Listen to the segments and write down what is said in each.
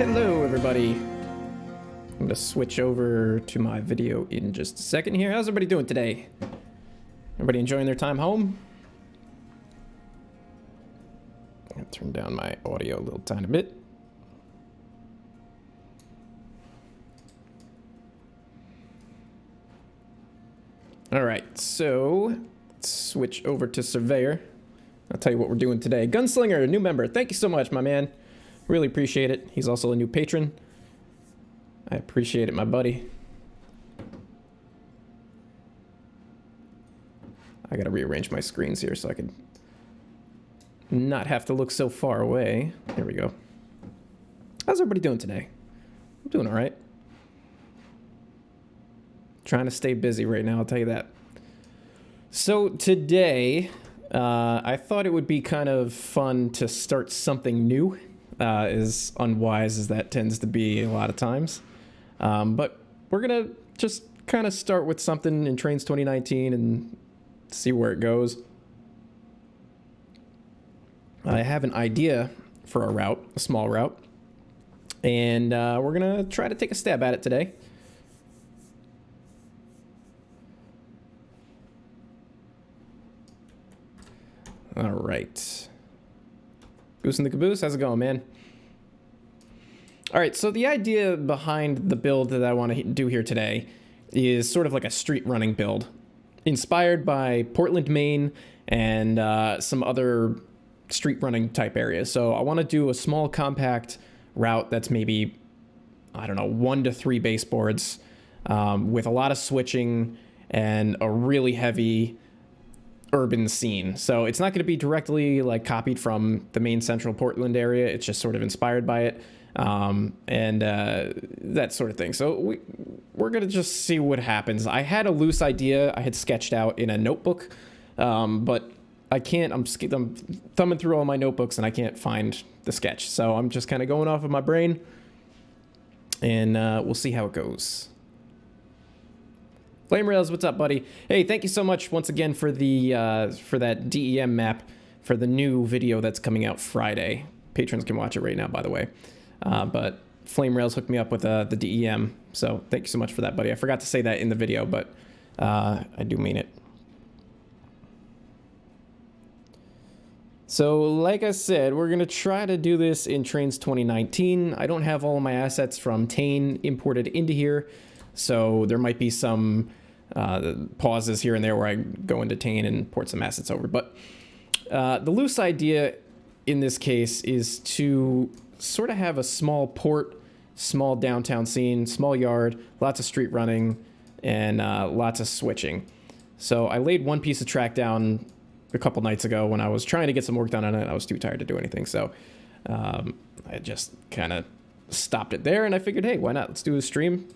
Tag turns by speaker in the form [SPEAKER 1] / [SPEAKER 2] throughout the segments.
[SPEAKER 1] Hello everybody. I'm gonna switch over to my video in just a second here. How's everybody doing today? Everybody enjoying their time home? I'll turn down my audio a little tiny bit. Alright, so let's switch over to Surveyor. I'll tell you what we're doing today. Gunslinger, new member. Thank you so much, my man. Really appreciate it. He's also a new patron. I appreciate it, my buddy. I gotta rearrange my screens here so I can not have to look so far away. There we go. How's everybody doing today? I'm doing all right. Trying to stay busy right now, I'll tell you that. So today, I thought it would be kind of fun to start something new, as unwise as that tends to be a lot of times. But we're gonna just kind of start with something in Trains 2019 and see where it goes. I have an idea for a route, a small route, and we're gonna try to take a stab at it today. All right. Goose in the caboose, how's it going, man? All right, so the idea behind the build that I want to do here today is sort of like a street running build, inspired by Portland, Maine, and some other street running type areas. So I want to do a small compact route that's maybe, I don't know, 1 to 3 baseboards, with a lot of switching and a really heavy urban scene. So it's not going to be directly like copied from the main central Portland area. It's just sort of inspired by it, and that sort of thing. So we're going to just see what happens. I had a loose idea I had sketched out in a notebook, but I can't, I'm thumbing through all my notebooks and I can't find the sketch. So I'm just kind of going off of my brain, and we'll see how it goes. Flame Rails, what's up, buddy? Hey, thank you so much once again for the for that DEM map for the new video that's coming out Friday. Patrons can watch it right now, by the way. But Flame Rails hooked me up with the DEM, so thank you so much for that, buddy. I forgot to say that in the video, but I do mean it. So, like I said, we're gonna try to do this in Trains 2019. I don't have all of my assets from Tane imported into here, so there might be some pauses here and there where I go into Tane and port some assets over. But the loose idea in this case is to sort of have a small port, small downtown scene, small yard, lots of street running, and lots of switching. So I laid one piece of track down a couple nights ago when I was trying to get some work done on it. I was too tired to do anything, so I just kind of stopped it there, and I figured, hey, why not? Let's do a stream.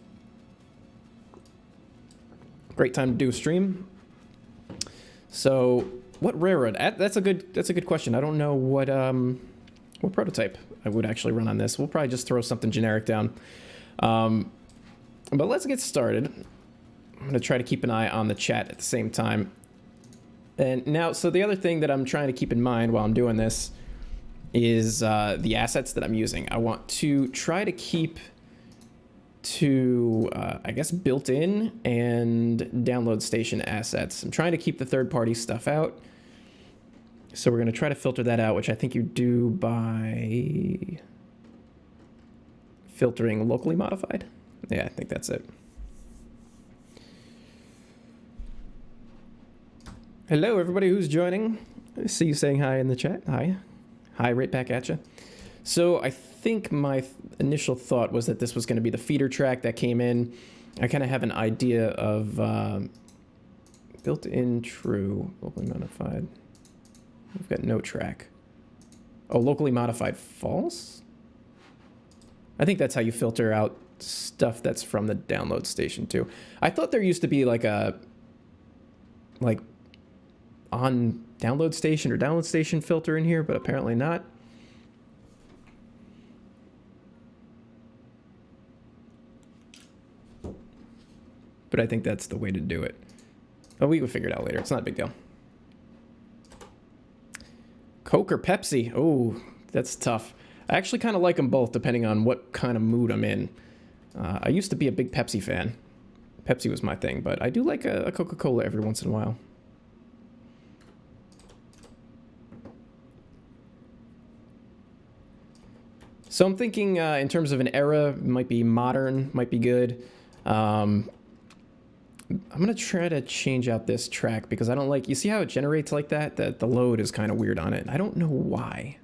[SPEAKER 1] Great time to do a stream. So, what railroad? That's a good question. I don't know what prototype I would actually run on this. We'll probably just throw something generic down. But let's get started. I'm gonna try to keep an eye on the chat at the same time. And now, so the other thing that I'm trying to keep in mind while I'm doing this is the assets that I'm using. I want to try to keep to, I guess, built-in and download station assets. I'm trying to keep the third-party stuff out. So we're going to try to filter that out, which I think you do by filtering locally modified. Yeah, I think that's it. Hello, everybody who's joining. I see you saying hi in the chat. Hi. Hi, right back at you. So I think my initial thought was that this was going to be the feeder track that came in. I kind of have an idea of built-in true, locally modified. We've got no track. Oh, locally modified false? I think that's how you filter out stuff that's from the download station too. I thought there used to be like a on download station or download station filter in here, but apparently not. But I think that's the way to do it. Oh, we will figure it out later. It's not a big deal. Coke or Pepsi? Oh, that's tough. I actually kind of like them both depending on what kind of mood I'm in. I used to be a big Pepsi fan. Pepsi was my thing, but I do like a Coca-Cola every once in a while. So I'm thinking in terms of an era, might be modern, might be good. I'm going to try to change out this track because I don't like... You see how it generates like that? The load is kind of weird on it. I don't know why.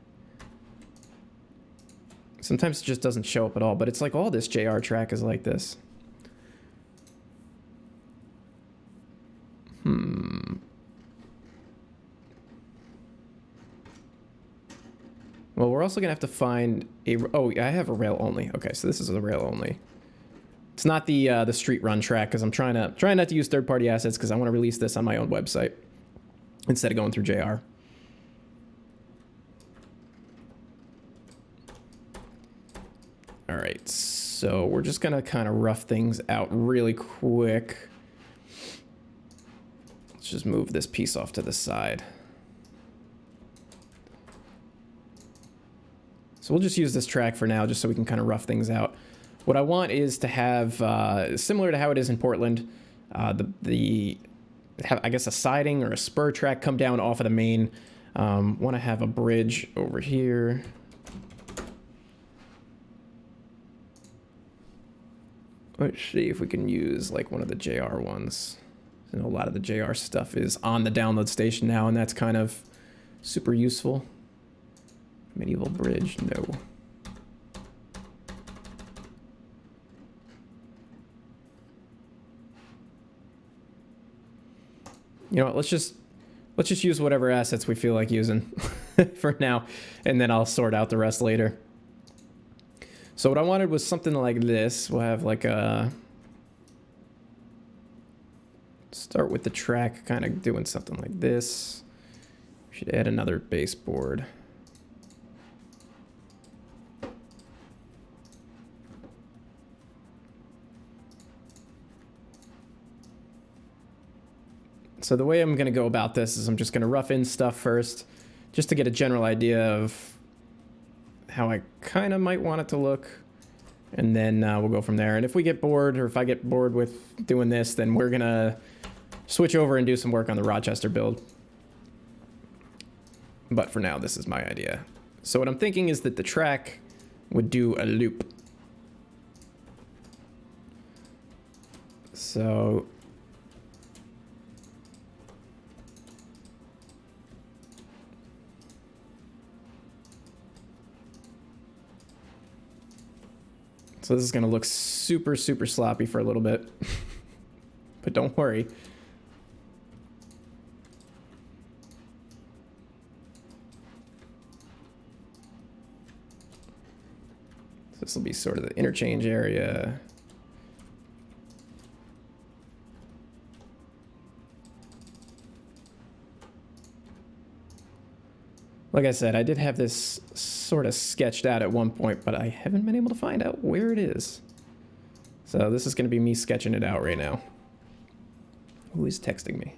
[SPEAKER 1] Sometimes it just doesn't show up at all, but it's like all this JR track is like this. Well, we're also going to have to find a... Oh, I have a rail only. Okay, so this is a rail only. It's not the street run track because I'm trying not to use third-party assets because I want to release this on my own website instead of going through JR. All right, so we're just going to kind of rough things out really quick. Let's just move this piece off to the side. So we'll just use this track for now just so we can kind of rough things out. What I want is to have, similar to how it is in Portland, I guess a siding or a spur track come down off of the main. Want to have a bridge over here. Let's see if we can use like one of the JR ones. I know a lot of the JR stuff is on the download station now, and that's kind of super useful. Medieval bridge, no. You know what, let's just use whatever assets we feel like using for now, and then I'll sort out the rest later. So what I wanted was something like this. We'll have like a... Start with the track kind of doing something like this. We should add another baseboard. So the way I'm going to go about this is I'm just going to rough in stuff first, just to get a general idea of how I kind of might want it to look. And then we'll go from there. And if we get bored, or if I get bored with doing this, then we're going to switch over and do some work on the Rochester build. But for now, this is my idea. So what I'm thinking is that the track would do a loop. So... So this is going to look super, super sloppy for a little bit. But don't worry. So this will be sort of the interchange area. Like I said, I did have this sort of sketched out at one point, but I haven't been able to find out where it is. So this is going to be me sketching it out right now. Who is texting me?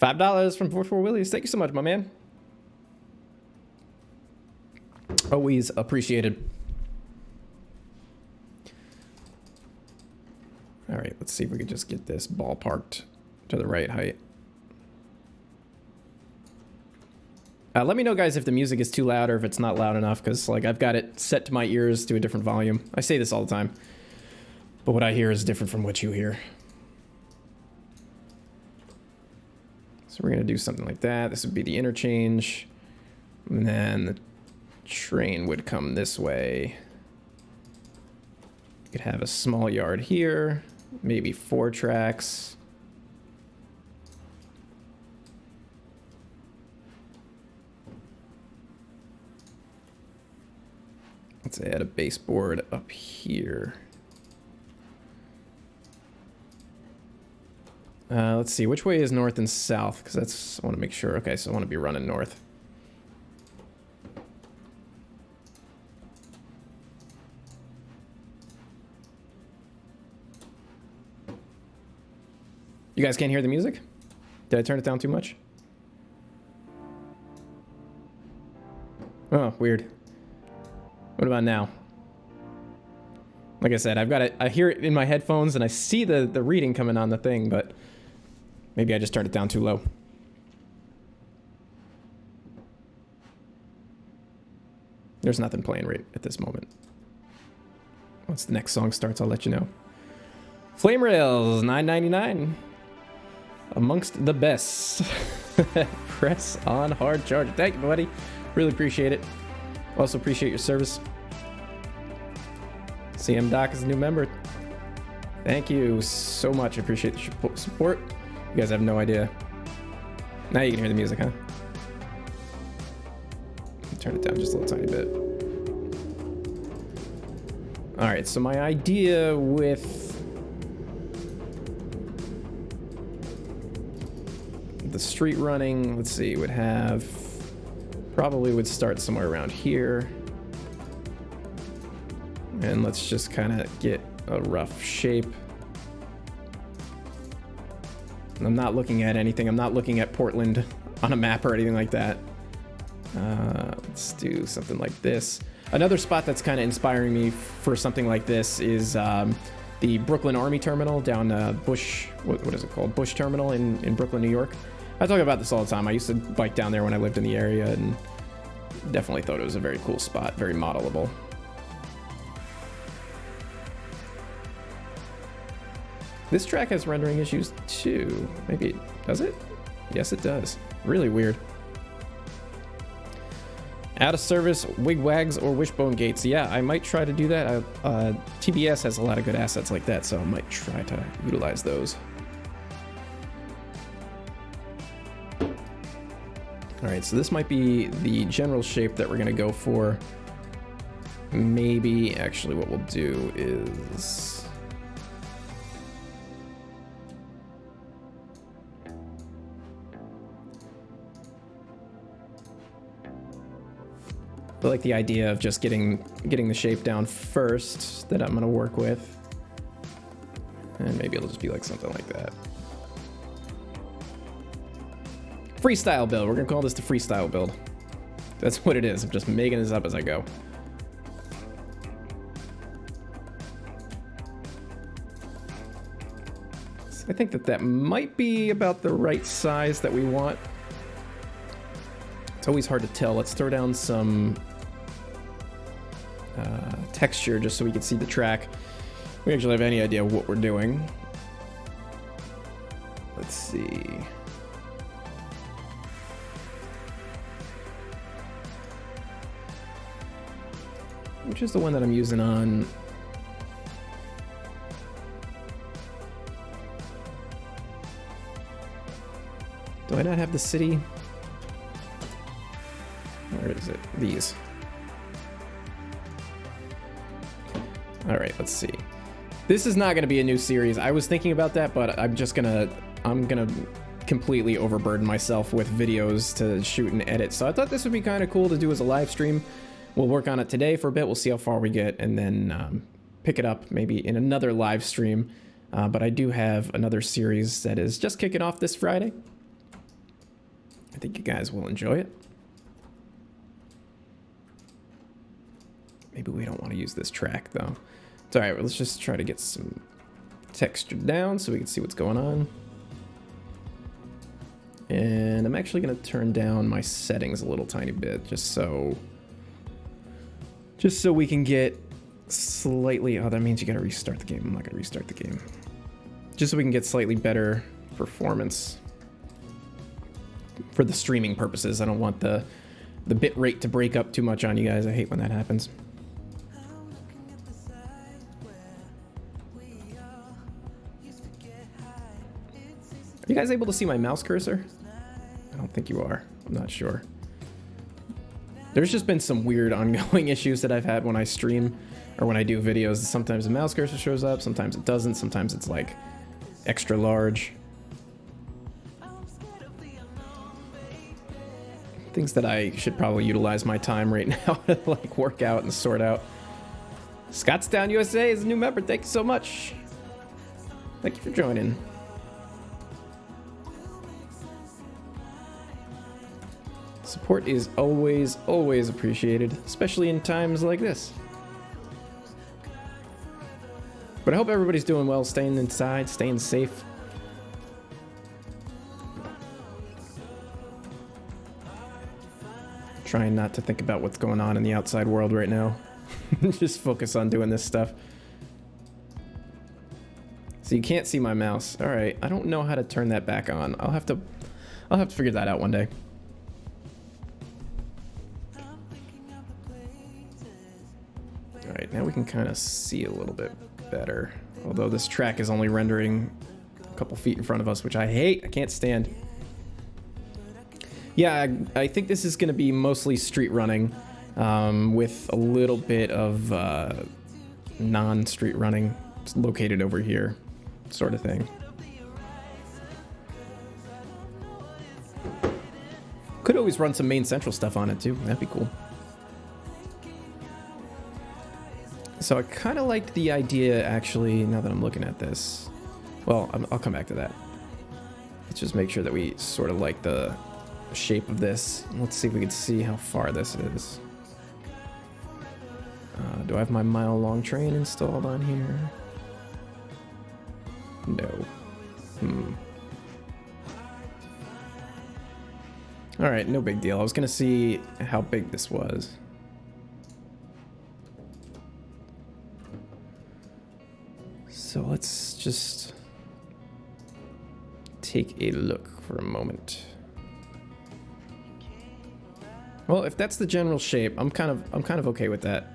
[SPEAKER 1] $5 from 44 Willies. Thank you so much, my man. Always appreciated. All right, let's see if we can just get this ballparked to the right height. Let me know, guys, if the music is too loud or if it's not loud enough, because like I've got it set to my ears to a different volume. I say this all the time, but what I hear is different from what you hear. So we're gonna do something like that. This would be the interchange, and then the train would come this way. You could have a small yard here, maybe 4 tracks. Let's add a baseboard up here. Let's see, which way is north and south? Because that's, I want to make sure. Okay, so I want to be running north. You guys can't hear the music? Did I turn it down too much? weird. What about now? Like I said, I hear it in my headphones and I see the reading coming on the thing, but maybe I just turned it down too low. There's nothing playing right at this moment. Once the next song starts, I'll let you know. Flame Rails, $9.99. Amongst the best. Press on hard charge. Thank you, buddy. Really appreciate it. Also appreciate your service. CM Doc is a new member. Thank you so much. I appreciate the support. You guys have no idea. Now you can hear the music, huh? Turn it down just a little tiny bit. All right, so my idea with the street running, let's see, probably would start somewhere around here. And let's just kind of get a rough shape. And I'm not looking at anything. I'm not looking at Portland on a map or anything like that. Let's do something like this. Another spot that's kind of inspiring me for something like this is the Brooklyn Army Terminal down Bush, what is it called? Bush Terminal in Brooklyn, New York. I talk about this all the time. I used to bike down there when I lived in the area and definitely thought it was a very cool spot, very modelable. This track has rendering issues too. Maybe, does it? Yes, it does. Really weird. Out of service, wigwags, or wishbone gates. Yeah, I might try to do that. TBS has a lot of good assets like that, so I might try to utilize those. All right, so this might be the general shape that we're gonna go for. Maybe, actually, what we'll do is... I like the idea of just getting the shape down first that I'm gonna work with. And maybe it'll just be like something like that. Freestyle build. We're gonna call this the freestyle build. That's what it is. I'm just making this up as I go. So I think that might be about the right size that we want. It's always hard to tell. Let's throw down some texture just so we can see the track. We actually have any idea what we're doing. Let's see. Which is the one that I'm using on? Do I not have the city? Where is it? These. All right, let's see. This is not going to be a new series. I was thinking about that, but I'm gonna completely overburden myself with videos to shoot and edit. So I thought this would be kind of cool to do as a live stream. We'll work on it today for a bit. We'll see how far we get, and then pick it up maybe in another live stream. But I do have another series that is just kicking off this Friday. I think you guys will enjoy it. Maybe we don't want to use this track though. It's all right. Let's just try to get some texture down so we can see what's going on. And I'm actually going to turn down my settings a little tiny bit just so we can get slightly... Oh, that means you got to restart the game. I'm not going to restart the game. Just so we can get slightly better performance for the streaming purposes. I don't want the bit rate to break up too much on you guys. I hate when that happens. Are you guys able to see my mouse cursor? I don't think you are. I'm not sure. There's just been some weird ongoing issues that I've had when I stream or when I do videos. Sometimes the mouse cursor shows up, sometimes it doesn't, sometimes it's like extra large. Things that I should probably utilize my time right now to like work out and sort out. Scottstown USA is a new member. Thank you so much. Thank you for joining. Support is always, always appreciated, especially in times like this. But I hope everybody's doing well, staying inside, staying safe. Trying not to think about what's going on in the outside world right now. Just focus on doing this stuff. So you can't see my mouse. All right, I don't know how to turn that back on. I'll have to figure that out one day. All right, now we can kind of see a little bit better. Although this track is only rendering a couple feet in front of us, which I hate. I can't stand. Yeah, I think this is going to be mostly street running, with a little bit of non-street running. It's located over here, sort of thing. Could always run some main central stuff on it too. That'd be cool. So I kind of liked the idea, actually, now that I'm looking at this. Well, I'll come back to that. Let's just make sure that we sort of like the shape of this. Let's see if we can see how far this is. Do I have my mile-long train installed on here? No. All right, no big deal. I was gonna see how big this was. So let's just take a look for a moment. Well, if that's the general shape, I'm kind of okay with that.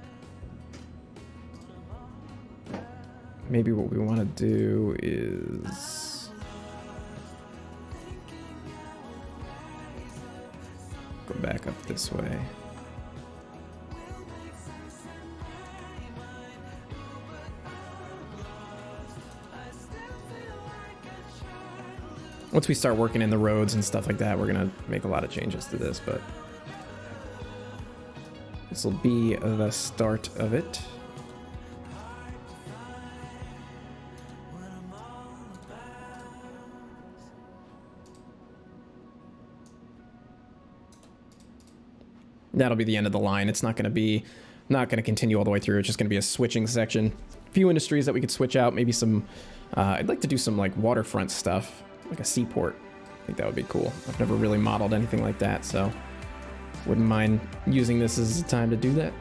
[SPEAKER 1] Maybe what we want to do is go back up this way. Once we start working in the roads and stuff like that, we're gonna make a lot of changes to this, but this will be the start of it. That'll be the end of the line. It's not going to continue all the way through. It's just going to be a switching section. A few industries that we could switch out. Maybe some, I'd like to do some like waterfront stuff, like a seaport. I think that would be cool. I've never really modeled anything like that, so wouldn't mind using this as a time to do that.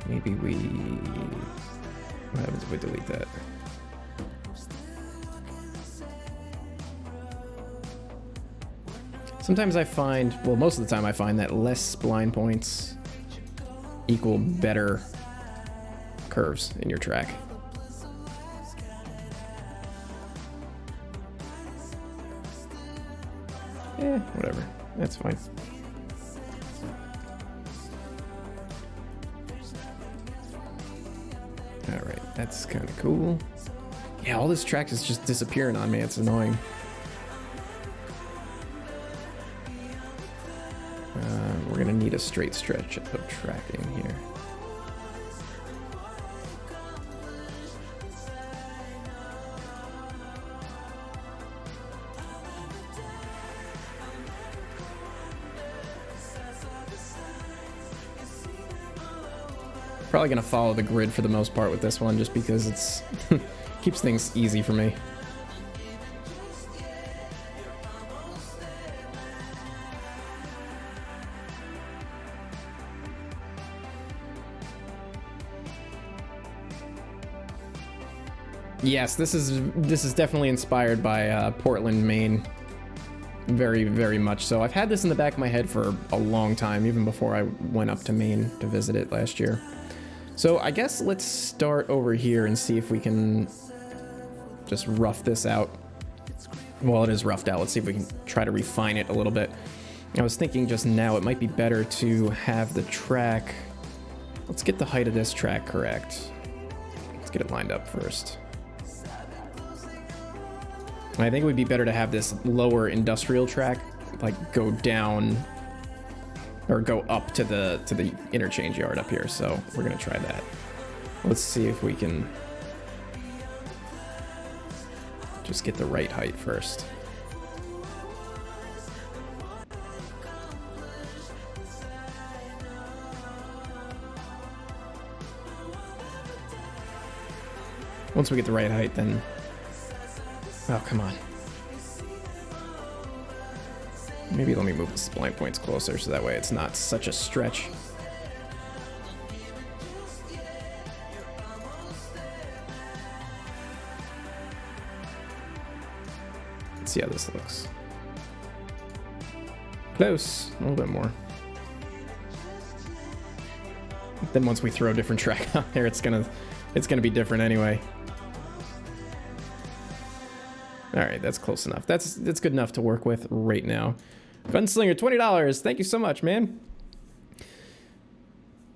[SPEAKER 1] Maybe what happens if we delete that? Sometimes I find, well, most of the time I find that less spline points equal better curves in your track. Whatever. That's fine. Alright, that's kind of cool. Yeah, all this track is just disappearing on me. It's annoying. We're going to need a straight stretch of tracking here. Probably going to follow the grid for the most part with this one, just because it's keeps things easy for me. Yes, this is definitely inspired by Portland, Maine. Very, very much so. I've had this in the back of my head for a long time, even before I went up to Maine to visit it last year. So I guess let's start over here and see if we can just rough this out. Well, it is roughed out. Let's see if we can try to refine it a little bit. I was thinking just now it might be better to have the track. Let's get the height of this track correct. Let's get it lined up first. I think it would be better to have this lower industrial track like go down or go up to the interchange yard up here. So we're gonna try that. Let's see if we can Just get the right height first. Once we get the right height, then... Oh, come on. Maybe let me move the spline points closer so that way it's not such a stretch. Let's see how this looks. Close. A little bit more. Then once we throw a different track out there, it's gonna be different anyway. All right, that's close enough. That's good enough to work with right now. Gunslinger, $20. Thank you so much, man.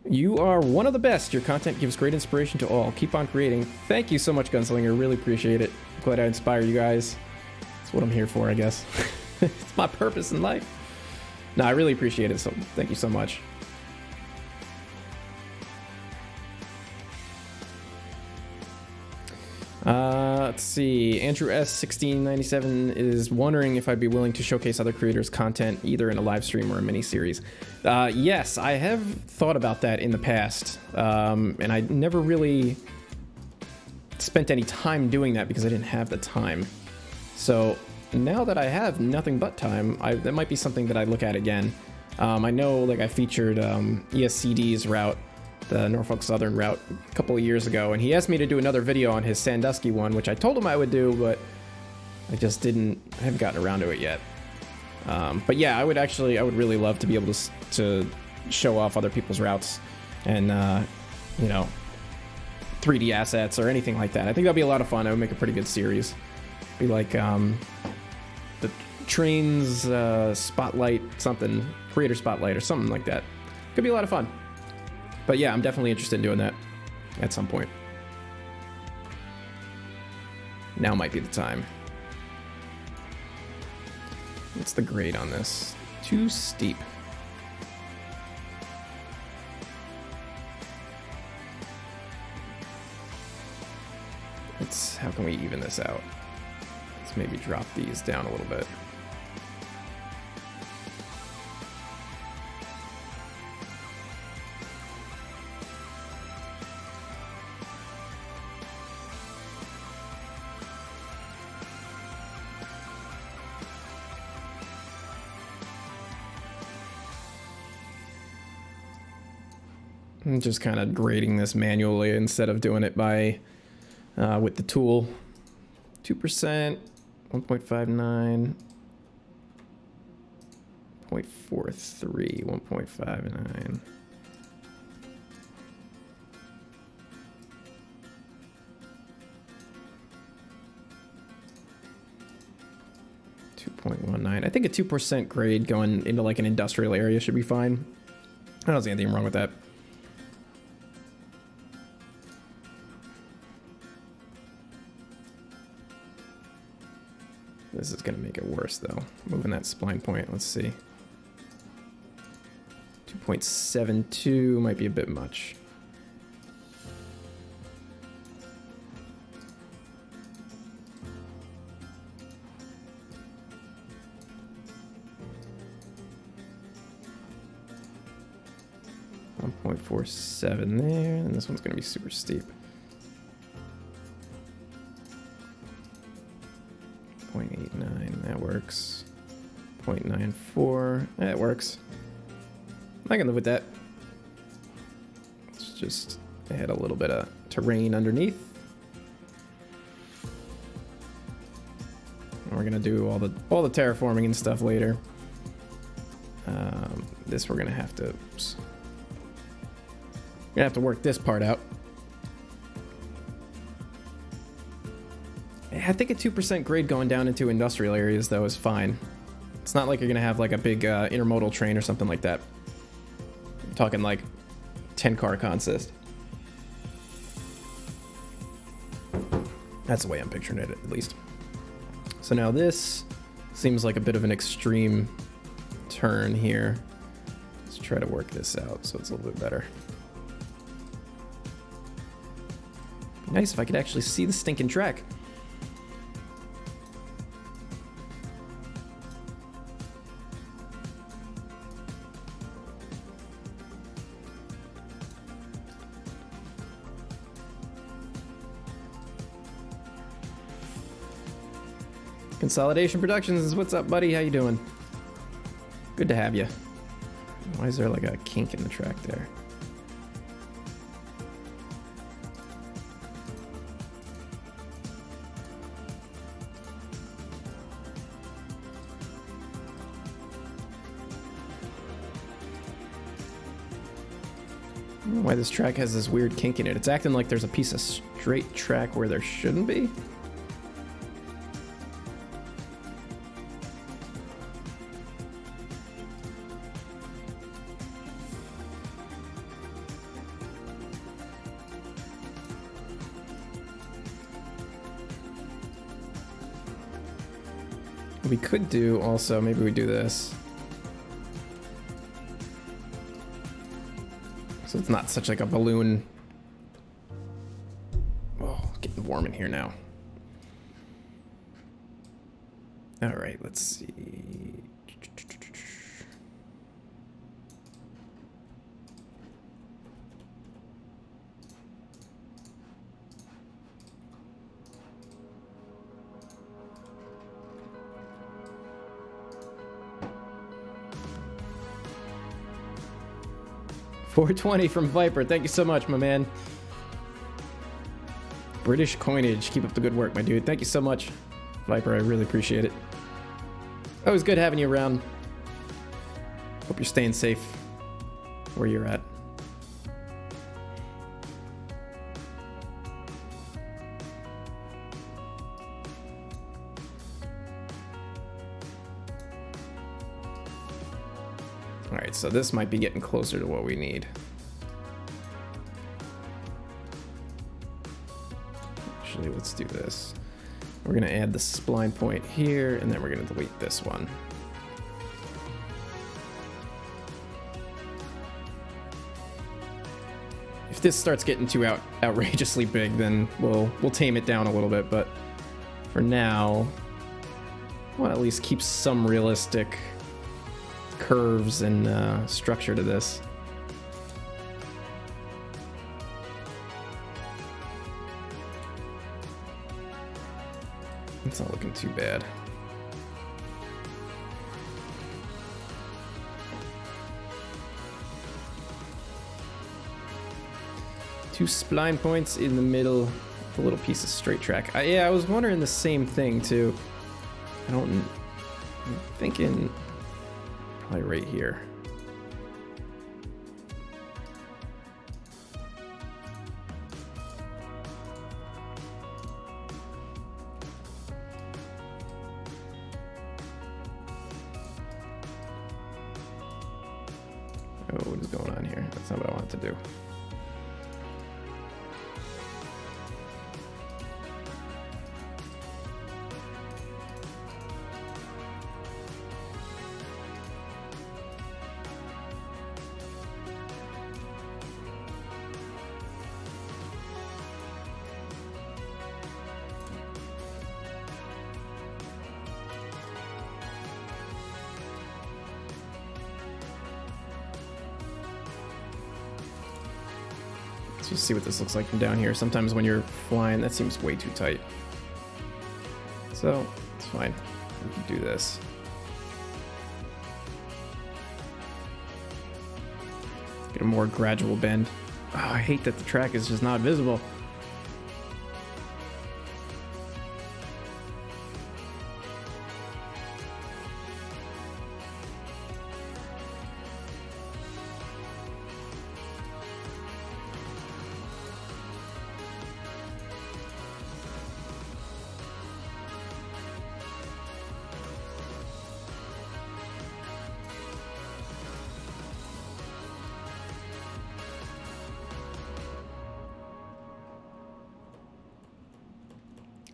[SPEAKER 1] You are one of the best. Your content gives great inspiration to all. Keep on creating. Thank you so much, Gunslinger. Really appreciate it. Glad I inspire you guys. That's what I'm here for, I guess. It's my purpose in life. No, I really appreciate it. So thank you so much. Let's see. Andrew S1697 is wondering if I'd be willing to showcase other creators' content either in a live stream or a mini series. Yes, I have thought about that in the past, and I never really spent any time doing that because I didn't have the time. So now that I have nothing but time, that might be something that I look at again. I know, like, I featured ESCD's route, the Norfolk Southern route, a couple of years ago, and he asked me to do another video on his Sandusky one, which I told him I would do, but I just haven't gotten around to it yet. But yeah, I would really love to be able to show off other people's routes and, you know, 3D assets or anything like that. I think that'd be a lot of fun. It would make a pretty good series. Be like the trains spotlight something, creator spotlight or something like that. Could be a lot of fun. But yeah, I'm definitely interested in doing that at some point. Now might be the time. What's the grade on this? Too steep. How can we even this out? Let's maybe drop these down a little bit. I'm just kind of grading this manually instead of doing it by with the tool. 2%, 1.59, 0.43, 1.59. I think a 2% grade going into like an industrial area should be fine. I don't see anything wrong with that. This is going to make it worse, though. Moving that spline point. Let's see. 2.72 might be a bit much. .47 there, and this one's going to be super steep. 0.89, that works. 0.94, that works. I can live with that. Let's just add a little bit of terrain underneath. And we're gonna do all the terraforming and stuff later. This we're gonna have to. Oops. We're gonna have to work this part out. I think a 2% grade going down into industrial areas, though, is fine. It's not like you're going to have like a big intermodal train or something like that. I'm talking like 10-car consist. That's the way I'm picturing it, at least. So now this seems like a bit of an extreme turn here. Let's try to work this out so it's a little bit better. Nice if I could actually see the stinking track. Consolidation Productions, what's up, buddy? How you doing? Good to have you. Why is there like a kink in the track there? I don't know why this track has this weird kink in it. It's acting like there's a piece of straight track where there shouldn't be. What we could do also, maybe we do this. So it's not such like a balloon. Oh, it's getting warm in here now. All right, let's see. $4.20 from Viper. Thank you so much, my man. British coinage. Keep up the good work, my dude. Thank you so much, Viper. I really appreciate it. Always good having you around. Hope you're staying safe where you're at. All right, so this might be getting closer to what we need. Actually, let's do this. We're gonna add the spline point here, and then we're gonna delete this one. If this starts getting too outrageously big, then we'll tame it down a little bit, but for now, I want to at least keep some realistic curves and structure to this. It's not looking too bad. Two spline points in the middle, a little piece of straight track. Yeah, I was wondering the same thing too. I'm thinking probably right here. Oh, what is going on here? That's not what I wanted to do. Let's just see what this looks like from down here. Sometimes when you're flying, that seems way too tight. So, it's fine. We can do this. Get a more gradual bend. Oh, I hate that the track is just not visible.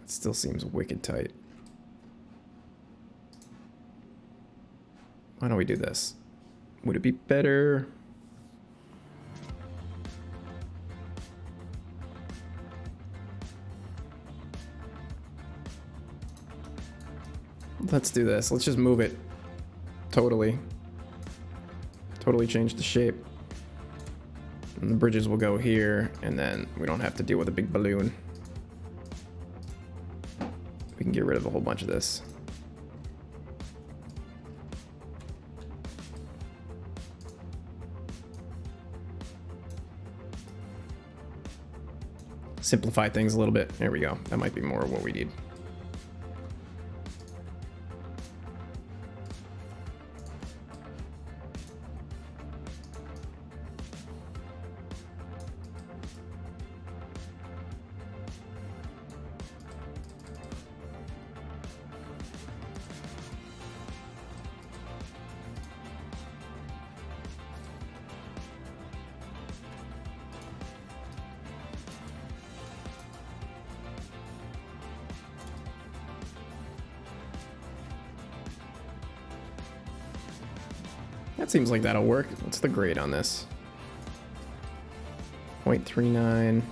[SPEAKER 1] Still seems wicked tight. Why don't we do this? Would it be better? Let's do this. Let's just move it. Totally change the shape. And the bridges will go here, and then we don't have to deal with a big balloon. We can get rid of a whole bunch of this. simplify things a little bit. There we go. That might be more of what we need. That seems like that'll work. What's the grade on this? 0.39.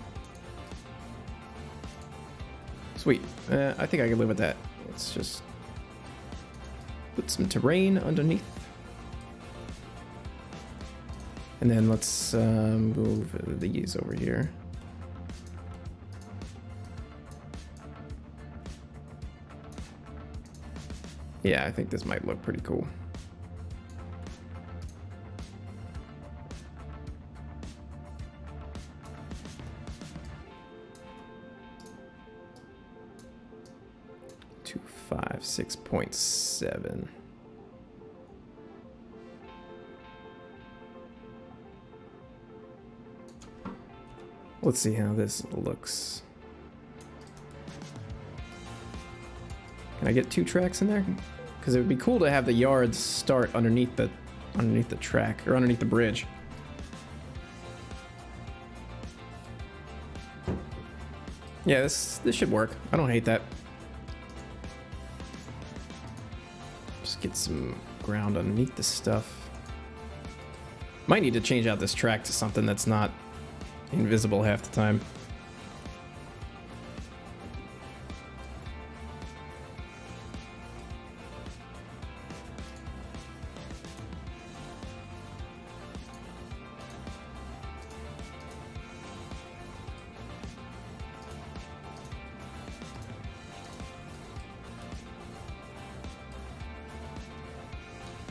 [SPEAKER 1] Sweet. I think I can live with that. Let's just put some terrain underneath. And then let's move these over here. Yeah, I think this might look pretty cool. Five, 6.7. Let's see how this looks. Can I get 2 tracks in there? Because it would be cool to have the yards start underneath the track or underneath the bridge. Yeah, this should work. I don't hate that. Get some ground underneath this stuff. Might need to change out this track to something that's not invisible half the time.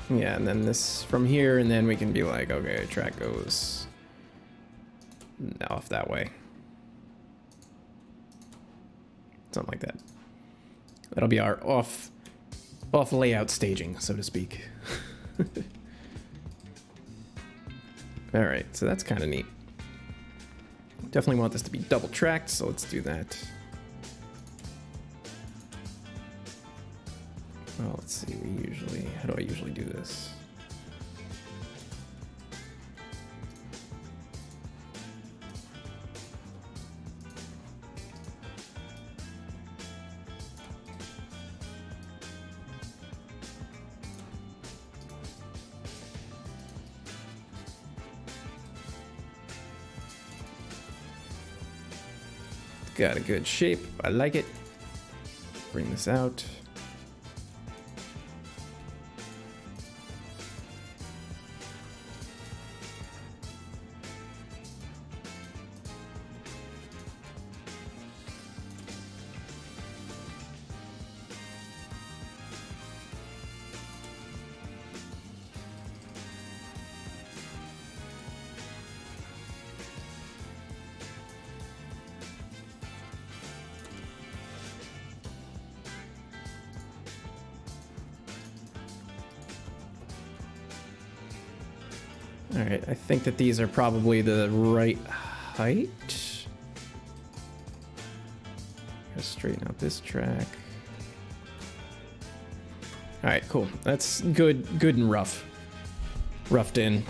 [SPEAKER 1] Yeah, and then this from here, and then we can be like, okay, track goes off that way. Something like that. That'll be our off layout staging, so to speak. All right, so that's kind of neat. Definitely want this to be double tracked, so let's do that. Well, let's see, how do I usually do this? Got a good shape, I like it. Bring this out. All right, I think that these are probably the right height. Gotta straighten out this track. All right, cool. That's good and roughed in.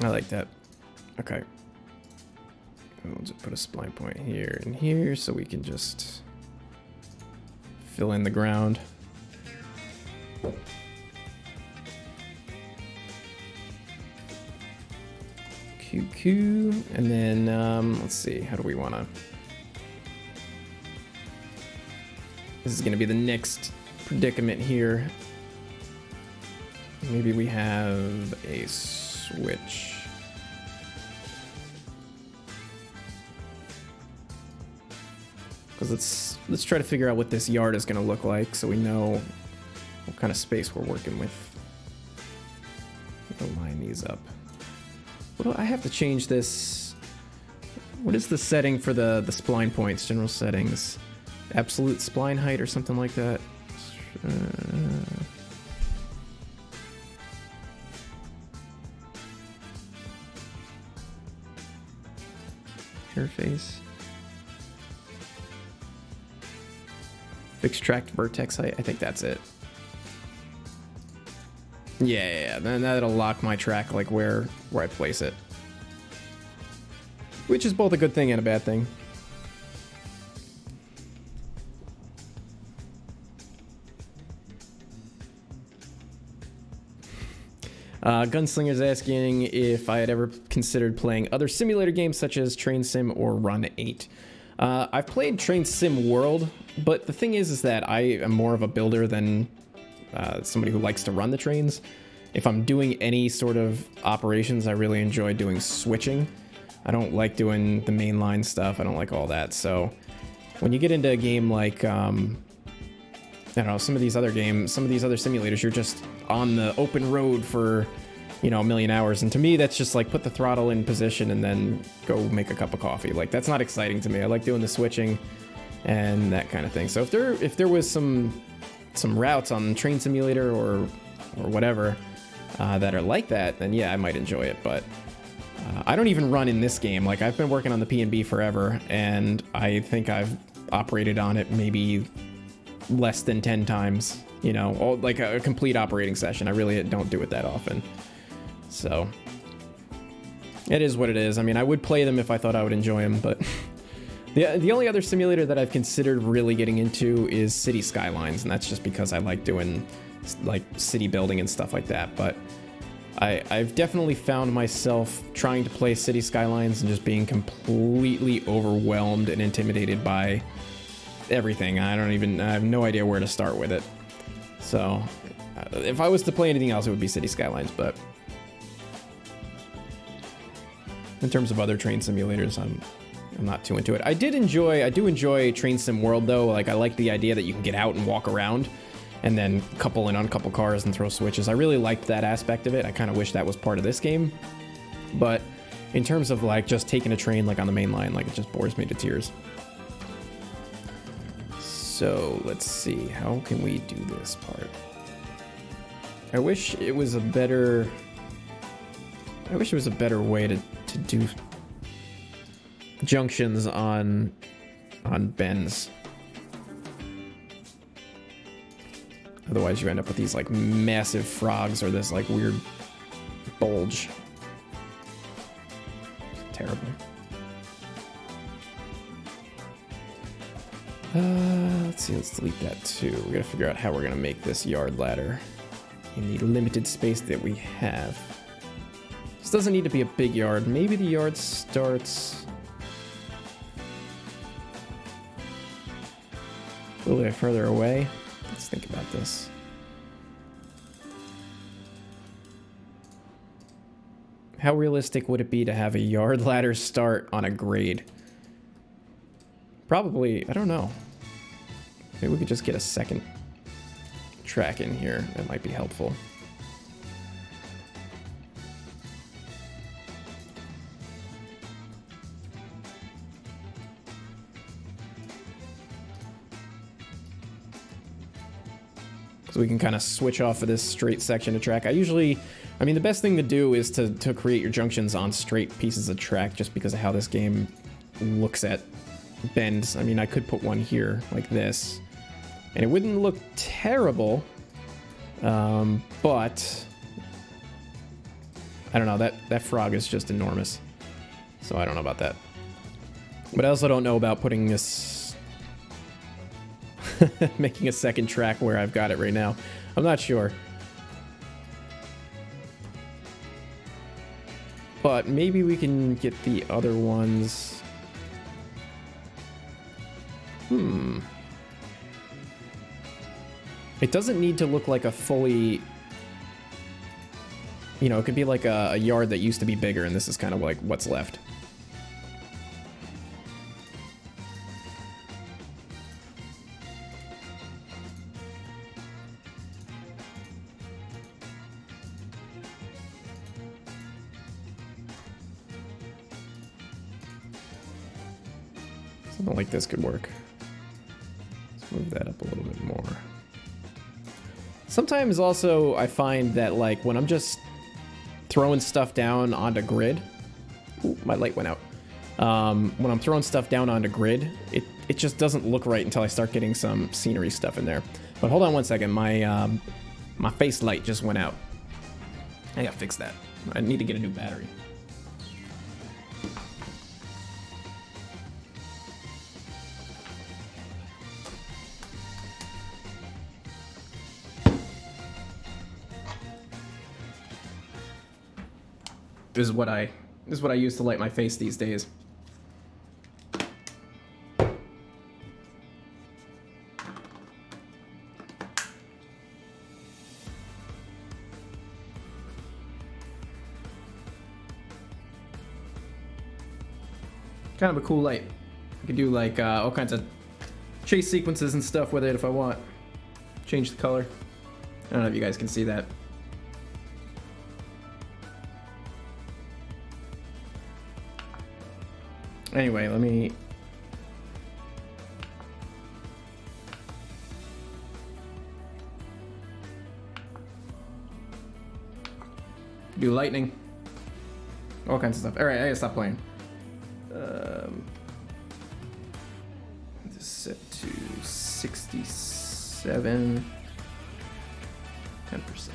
[SPEAKER 1] I like that. Okay. We'll just put a spline point here and here so we can just fill in the ground. QQ, and then let's see, how do we want to... This is going to be the next predicament here. Maybe we have a switch. Because let's try to figure out what this yard is going to look like so we know what kind of space we're working with. I'll line these up. Well, I have to change this What is the setting for the spline points? General settings. Absolute spline height or something like that. Interface. Fixed tracked vertex height. I think that's it. Yeah. Then that'll lock my track like where I place it. Which is both a good thing and a bad thing. Gunslinger's asking if I had ever considered playing other simulator games such as Train Sim or Run 8. I've played Train Sim World, but the thing is that I am more of a builder than somebody who likes to run the trains. If I'm doing any sort of operations, I really enjoy doing switching. I don't like doing the mainline stuff. I don't like all that. So when you get into a game like, I don't know, some of these other games, some of these other simulators, you're just on the open road for, you know, a million hours. And to me, that's just like put the throttle in position and then go make a cup of coffee. Like, that's not exciting to me. I like doing the switching and that kind of thing. So if there was some routes on Train Simulator or whatever that are like that, then yeah, I might enjoy it. But I don't even run in this game. Like, I've been working on the P&B forever, and I think I've operated on it maybe less than 10 times, you know, like a complete operating session. I really don't do it that often. So it is what it is. I mean, I would play them if I thought I would enjoy them, but the only other simulator that I've considered really getting into is City Skylines, and that's just because I like doing like city building and stuff like that. But I've definitely found myself trying to play City Skylines and just being completely overwhelmed and intimidated by everything. I have no idea where to start with it. So if I was to play anything else, it would be City Skylines. But in terms of other train simulators, I'm not too into it. I do enjoy Train Sim World though. Like, I like the idea that you can get out and walk around and then couple and uncouple cars and throw switches. I really liked that aspect of it. I kind of wish that was part of this game. But in terms of like just taking a train like on the main line, like, it just bores me to tears. So let's see, how can we do this part? I wish it was a better way to do junctions on bends. Otherwise you end up with these like massive frogs or this like weird bulge. Terrible. Let's see, let's delete that too. We gotta figure out how we're gonna make this yard ladder in the limited space that we have. This doesn't need to be a big yard. Maybe the yard starts a little bit further away. Let's think about this. How realistic would it be to have a yard ladder start on a grade? Probably, I don't know. Maybe we could just get a second track in here. That might be helpful. So we can kind of switch off of this straight section of track. I mean, the best thing to do is to create your junctions on straight pieces of track just because of how this game looks at bends. I mean, I could put one here like this and it wouldn't look terrible, but I don't know, that frog is just enormous, so I don't know about that. But I also don't know about putting this making a second track where I've got it right now. I'm not sure, but maybe we can get the other ones. It doesn't need to look like a fully, you know, it could be like a yard that used to be bigger and this is kind of like what's left. Something like this could work. Let's move that up a little bit more. Sometimes also I find that like when I'm just throwing stuff down onto grid, ooh, my light went out. When I'm throwing stuff down onto grid, it just doesn't look right until I start getting some scenery stuff in there. But hold on one second, my face light just went out. I gotta fix that. I need to get a new battery. This is what I use to light my face these days. Kind of a cool light. I could do like all kinds of chase sequences and stuff with it if I want. Change the color. I don't know if you guys can see that. Anyway, let me... do lightning. All kinds of stuff. Alright, I gotta stop playing. This set to 67. 10%.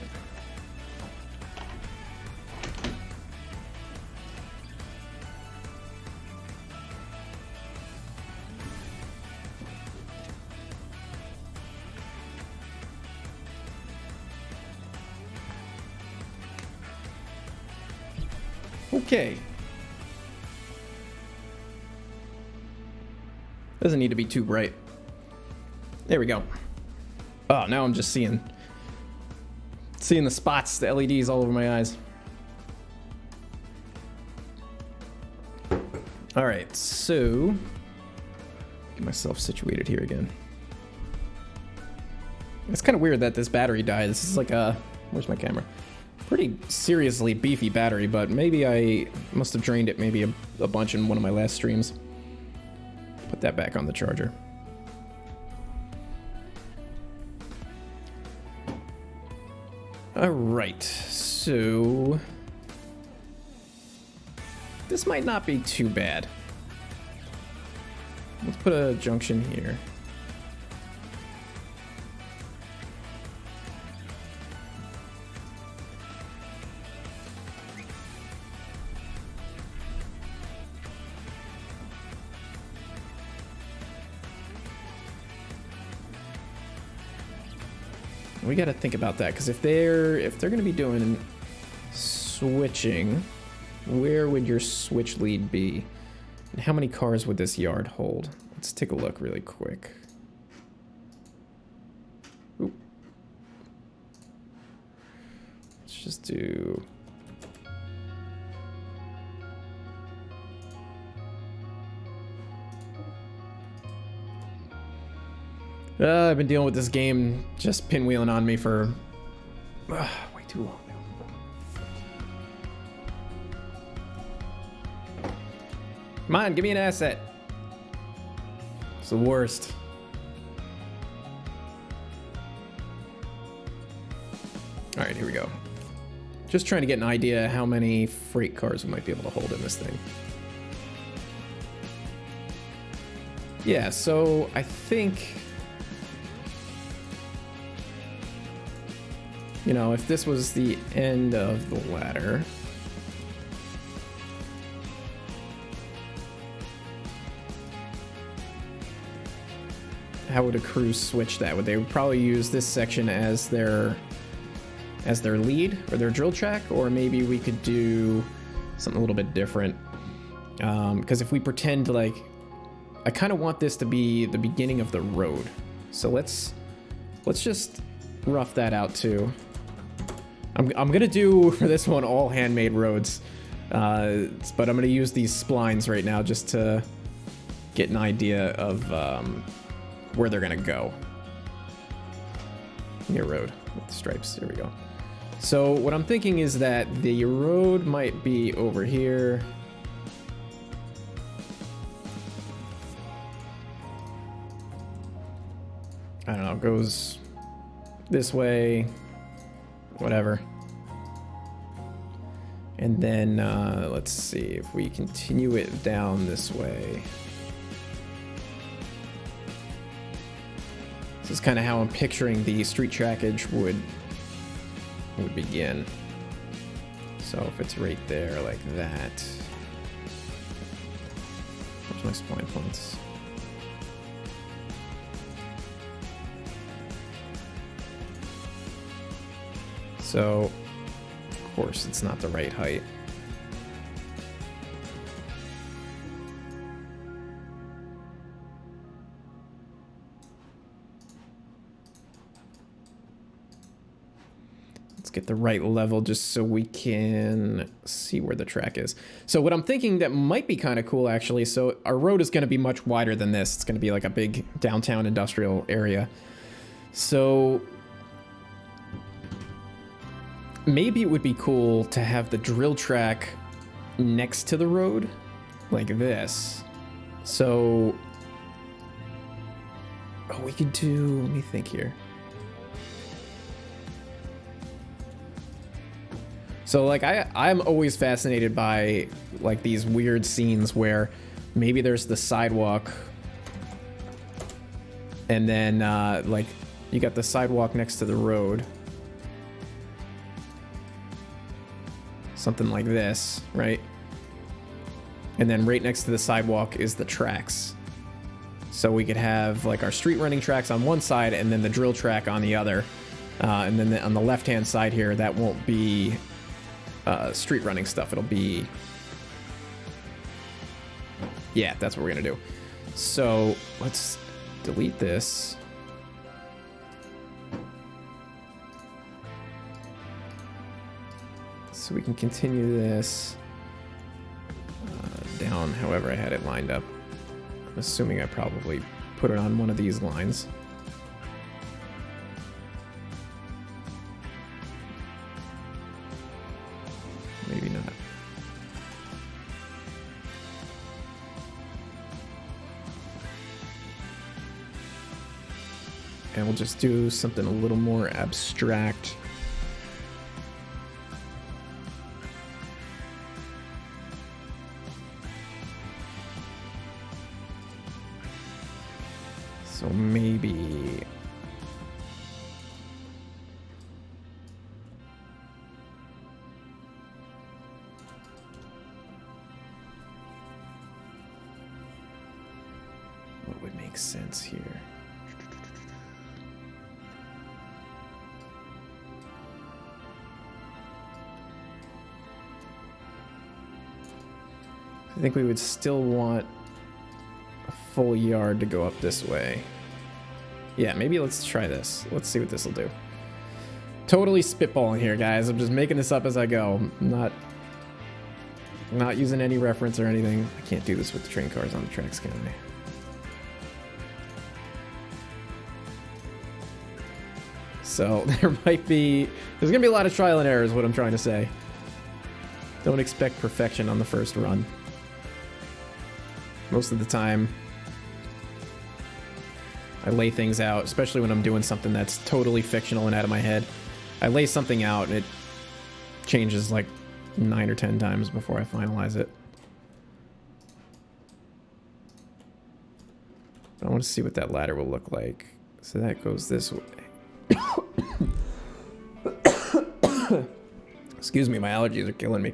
[SPEAKER 1] Okay. Doesn't need to be too bright. There we go. Oh, now I'm just seeing the spots, the LEDs all over my eyes. All right, so get myself situated here again. It's kind of weird that this battery died. This is like a, where's my camera? Pretty seriously beefy battery, but maybe I must have drained it maybe a bunch in one of my last streams. Put that back on the charger. All right, so this might not be too bad. Let's put a junction here. We got to think about that, because if they're going to be doing switching, where would your switch lead be? And how many cars would this yard hold? Let's take a look really quick. Oop. Let's just do... I've been dealing with this game just pinwheeling on me for way too long now. Come on, give me an asset. It's the worst. All right, here we go. Just trying to get an idea how many freight cars we might be able to hold in this thing. Yeah, so I think... You know, if this was the end of the ladder, how would a crew switch that? Would they probably use this section as their lead or their drill track? Or maybe we could do something a little bit different. Because if we pretend like, I kind of want this to be the beginning of the road. So let's just rough that out too. I'm gonna do for this one all handmade roads, but I'm gonna use these splines right now just to get an idea of where they're gonna go. Near road with stripes. There we go. So what I'm thinking is that the road might be over here. I don't know, goes this way, whatever. And then let's see if we continue it down this way. This is kind of how I'm picturing the street trackage would begin. So if it's right there like that. Where's my spline points? So, of course, it's not the right height. Let's get the right level just so we can see where the track is. So what I'm thinking that might be kind of cool, actually, so our road is going to be much wider than this. It's going to be like a big downtown industrial area. So maybe it would be cool to have the drill track next to the road, like this. So, oh, we could do, let me think here. So like I'm always fascinated by like these weird scenes where maybe there's the sidewalk and then like you got the sidewalk next to the road. Something like this, right? And then right next to the sidewalk is the tracks. So we could have like our street running tracks on one side and then the drill track on the other. And then on the left-hand side here, that won't be street running stuff. It'll be, yeah, that's what we're gonna do. So let's delete this. So we can continue this down however I had it lined up. I'm assuming I probably put it on one of these lines. Maybe not. And we'll just do something a little more abstract. So maybe what would make sense here? I think we would still want a full yard to go up this way. Yeah, maybe let's try this. Let's see what this will do. Totally spitballing here, guys. I'm just making this up as I go. I'm not using any reference or anything. I can't do this with the train cars on the tracks, can I? So there's gonna be a lot of trial and error is what I'm trying to say. Don't expect perfection on the first run. Most of the time, I lay things out, especially when I'm doing something that's totally fictional and out of my head. I lay something out and it changes like 9 or 10 times before I finalize it. But I want to see what that ladder will look like. So that goes this way. Excuse me, my allergies are killing me.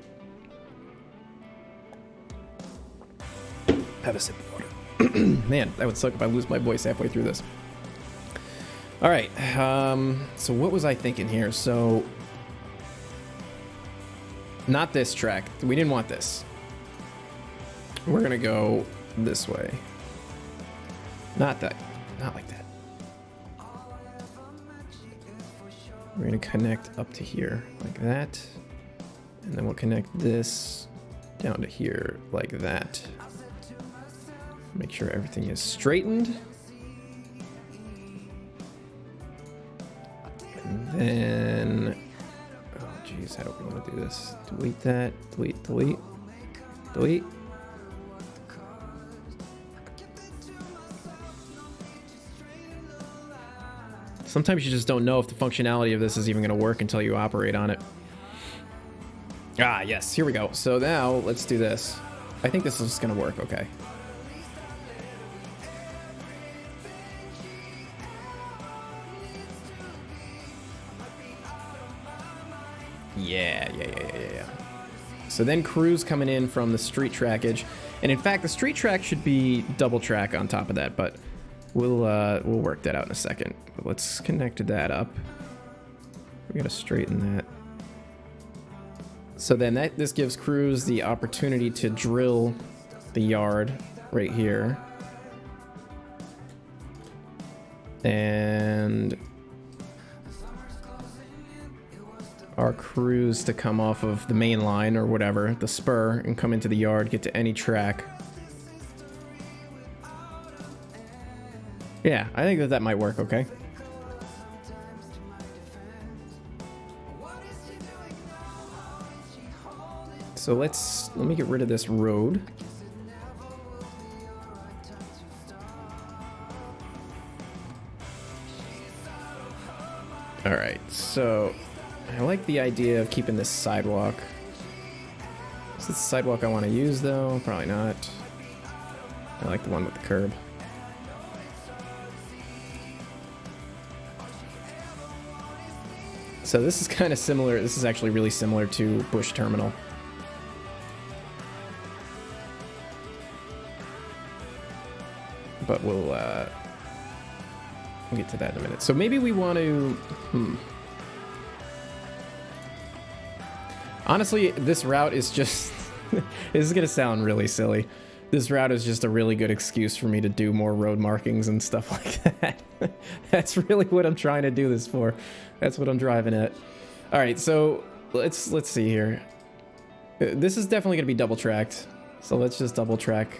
[SPEAKER 1] Have a sip of water. Man, that would suck if I lose my voice halfway through this. All right, so what was I thinking here? So, not this track. We didn't want this. We're gonna go this way. Not that, not like that. We're gonna connect up to here like that. And then we'll connect this down to here like that. Make sure everything is straightened. And then, oh geez, how do we want to do this? Delete that, delete, delete, delete. Sometimes you just don't know if the functionality of this is even going to work until you operate on it. Ah, yes, here we go. So now let's do this. I think this is going to work okay. Yeah. So then crews coming in from the street trackage. And in fact, the street track should be double track on top of that, but we'll work that out in a second. But let's connect that up. We gotta straighten that. So then this gives crews the opportunity to drill the yard right here. And our crews to come off of the main line or whatever, the spur, and come into the yard, get to any track. Yeah, I think that might work okay. So let me get rid of this road. All right, so I like the idea of keeping this sidewalk. Is this the sidewalk I want to use though? Probably not. I like the one with the curb. So this is kind of similar. This is actually really similar to Bush Terminal. But we'll get to that in a minute. So maybe we want to... Honestly, this route is just... This is going to sound really silly. This route is just a really good excuse for me to do more road markings and stuff like that. That's really what I'm trying to do this for. That's what I'm driving at. All right, so let's see here. This is definitely going to be double tracked. So let's just double track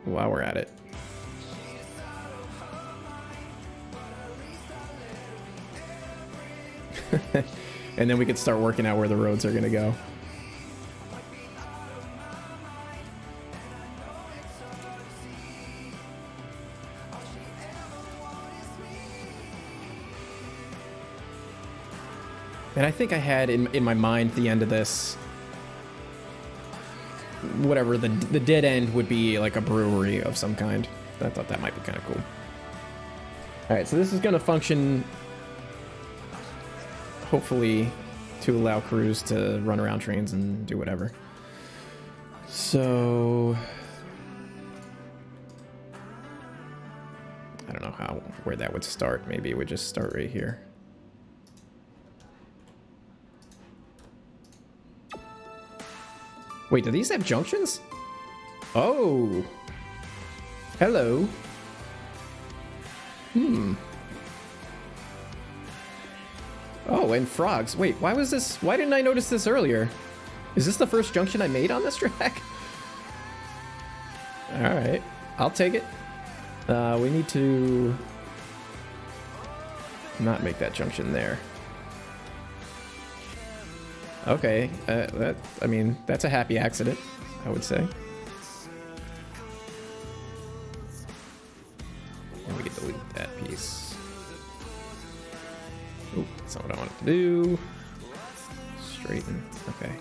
[SPEAKER 1] while we're at it. And then we could start working out where the roads are going to go. And I think I had in my mind the end of this, whatever, the dead end would be like a brewery of some kind. I thought that might be kind of cool. All right, so this is going to function hopefully to allow crews to run around trains and do whatever. So I don't know where that would start. Maybe it would just start right here. Wait, do these have junctions? Oh. Hello. Oh, and frogs. Wait, why didn't I notice this earlier? Is this the first junction I made on this track? All right, I'll take it. We need to not make that junction there. Okay, I mean, that's a happy accident, I would say. And we can delete that piece. Oh, that's not what I wanted to do. Straighten, okay.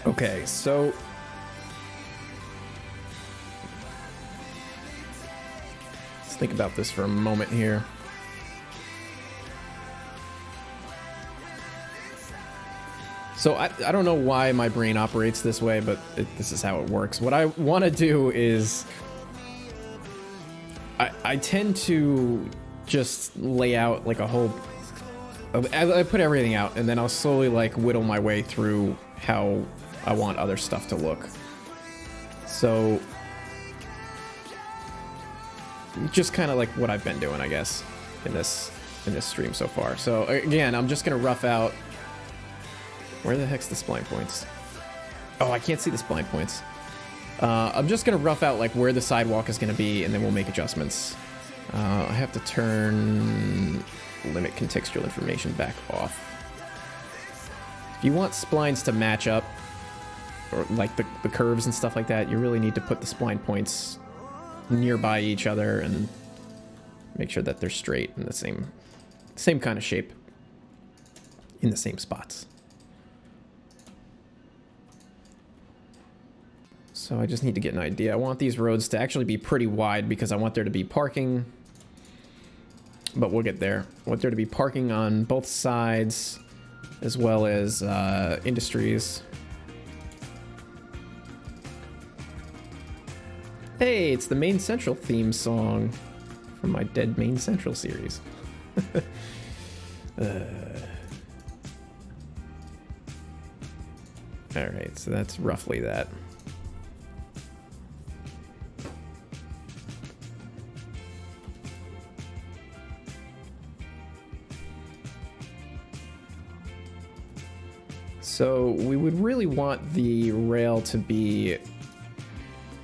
[SPEAKER 1] Okay, so let's think about this for a moment here. So I don't know why my brain operates this way, but this is how it works. What I want to do is I tend to just lay out like a whole... I put everything out, and then I'll slowly like whittle my way through how I want other stuff to look. So just kind of like what I've been doing, I guess, in this stream so far. So again, I'm just gonna rough out... Where the heck's the spline points? Oh, I can't see the spline points. I'm just gonna rough out like where the sidewalk is gonna be, and then we'll make adjustments. I have to turn limit contextual information back off. If you want splines to match up, or like the curves and stuff like that, you really need to put the spline points nearby each other and make sure that they're straight in the same kind of shape in the same spots. So I just need to get an idea. I want these roads to actually be pretty wide because I want there to be parking, but we'll get there. I want there to be parking on both sides as well as industries. Hey, it's the Main Central theme song from my Dead Main Central series. Alright, so that's roughly that. So we would really want the rail to be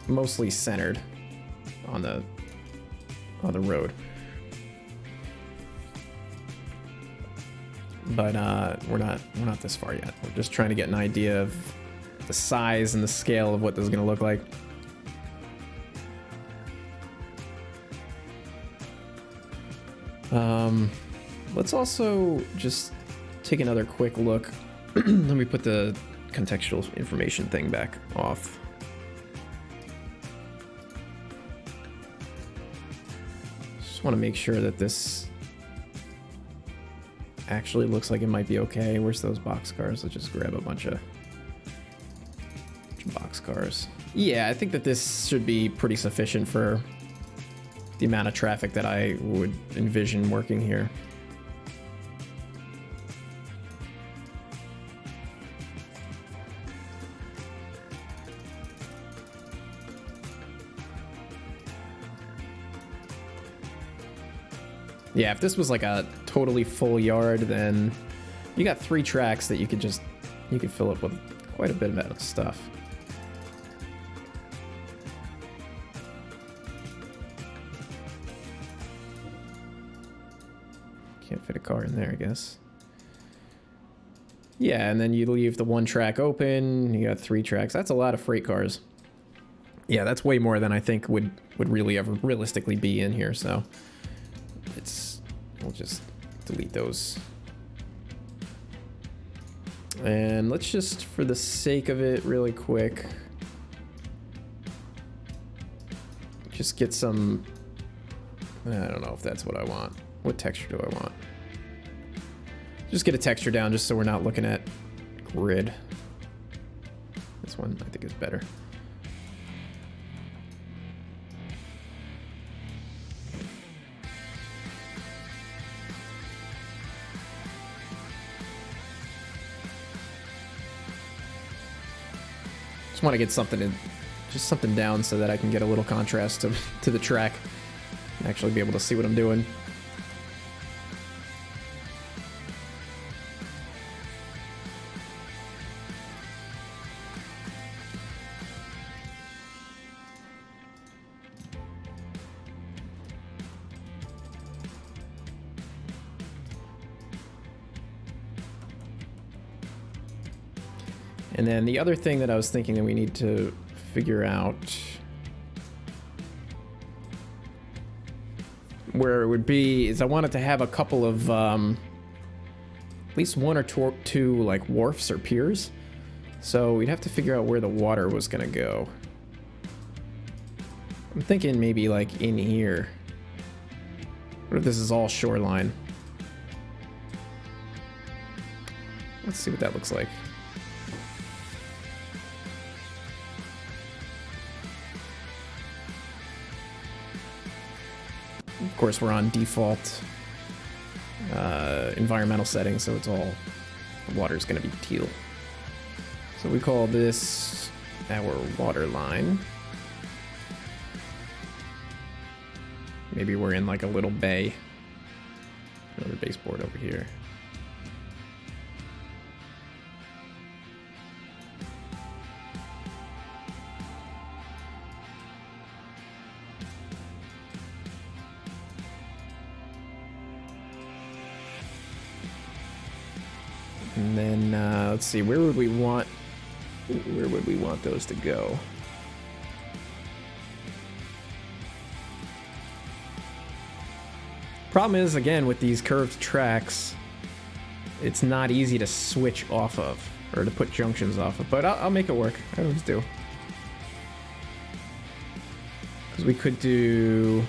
[SPEAKER 1] mostly centered on the road. But we're not this far yet. We're just trying to get an idea of the size and the scale of what this is going to look like. Let's also just take another quick look. Let me put the contextual information thing back off. Just want to make sure that this actually looks like it might be okay. Where's those boxcars? Let's just grab a bunch of boxcars. Yeah, I think that this should be pretty sufficient for the amount of traffic that I would envision working here. Yeah, if this was like a totally full yard, then you got 3 tracks that you could fill up with quite a bit of stuff. Can't fit a car in there, I guess. Yeah, and then you leave the 1 track open, you got 3 tracks. That's a lot of freight cars. Yeah, that's way more than I think would really ever realistically be in here, so we'll just delete those. And let's just, for the sake of it, really quick, just get some, I don't know if that's what I want. What texture do I want? Just get a texture down just so we're not looking at grid. This one I think is better. Just want to get something down so that I can get a little contrast to the track and actually be able to see what I'm doing. And then the other thing that I was thinking that we need to figure out where it would be is I wanted to have a couple of at least 1 or 2 like wharfs or piers. So we'd have to figure out where the water was gonna go. I'm thinking maybe like in here. What if this is all shoreline? Let's see what that looks like. Of course, we're on default environmental settings, so it's all, the water is going to be teal. So we call this our water line. Maybe we're in like a little bay. Another baseboard over here. And then let's see, where would we want those to go? Problem is, again, with these curved tracks, it's not easy to switch off of, or to put junctions off of, but I'll make it work. I always do. Because we could do...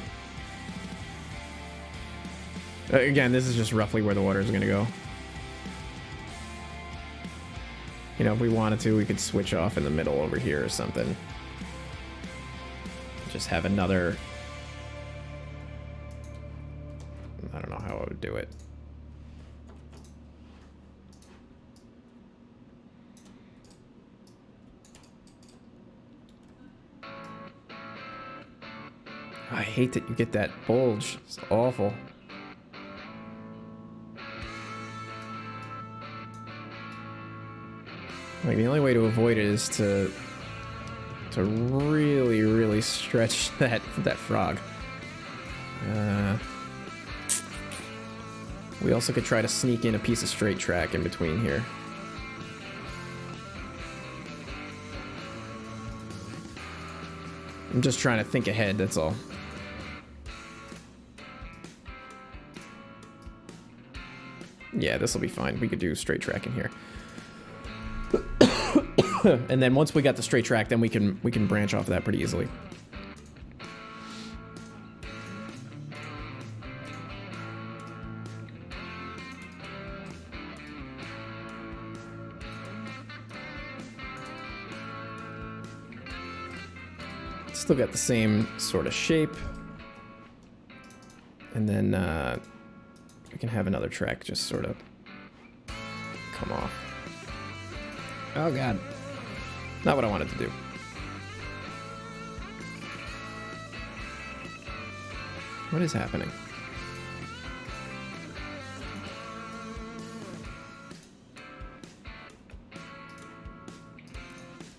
[SPEAKER 1] Again, this is just roughly where the water is going to go. You know, if we wanted to, we could switch off in the middle over here or something. Just have another... I don't know how I would do it. I hate that you get that bulge. It's awful. Like, the only way to avoid it is to really, really stretch that frog. We also could try to sneak in a piece of straight track in between here. I'm just trying to think ahead, that's all. Yeah, this will be fine. We could do straight track in here. And then once we got the straight track, then we can branch off of that pretty easily. Still got the same sort of shape. And then we can have another track just sort of come off. Oh god. Not what I wanted to do. What is happening?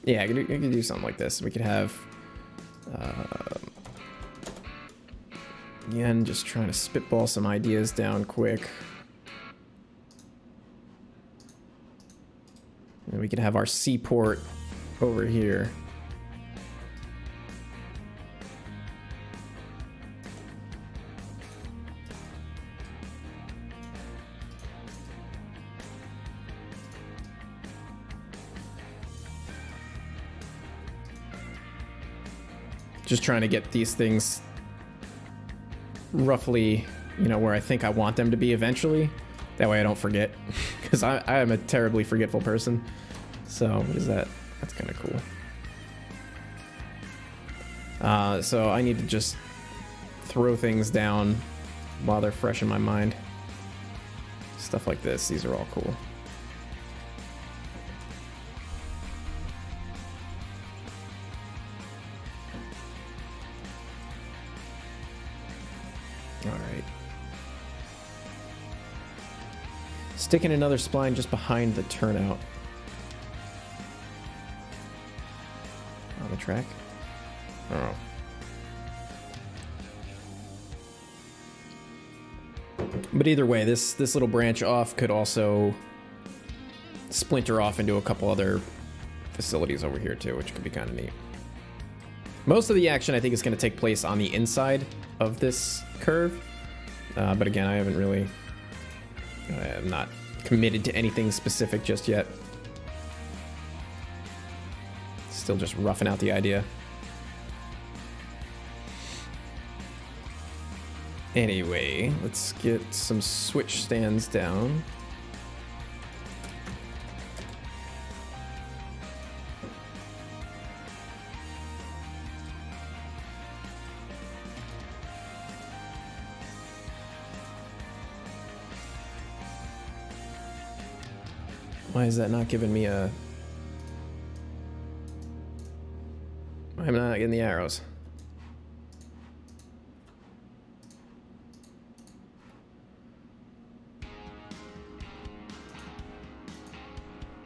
[SPEAKER 1] Yeah, I could do something like this. We could have... again, just trying to spitball some ideas down quick. And we could have our seaport over here. Just trying to get these things roughly, you know, where I think I want them to be eventually. That way I don't forget, because I am a terribly forgetful person. So what is that? That's kind of cool. So I need to just throw things down while they're fresh in my mind. Stuff like this, these are all cool. Alright. Sticking another spline just behind the turnout. On the track? Oh. But either way, this little branch off could also splinter off into a couple other facilities over here too, which could be kind of neat. Most of the action I think is going to take place on the inside of this curve. But again, I haven't really... I'm not committed to anything specific just yet. Still just roughing out the idea. Anyway, let's get some switch stands down. Why is that not giving me a... I'm not getting the arrows.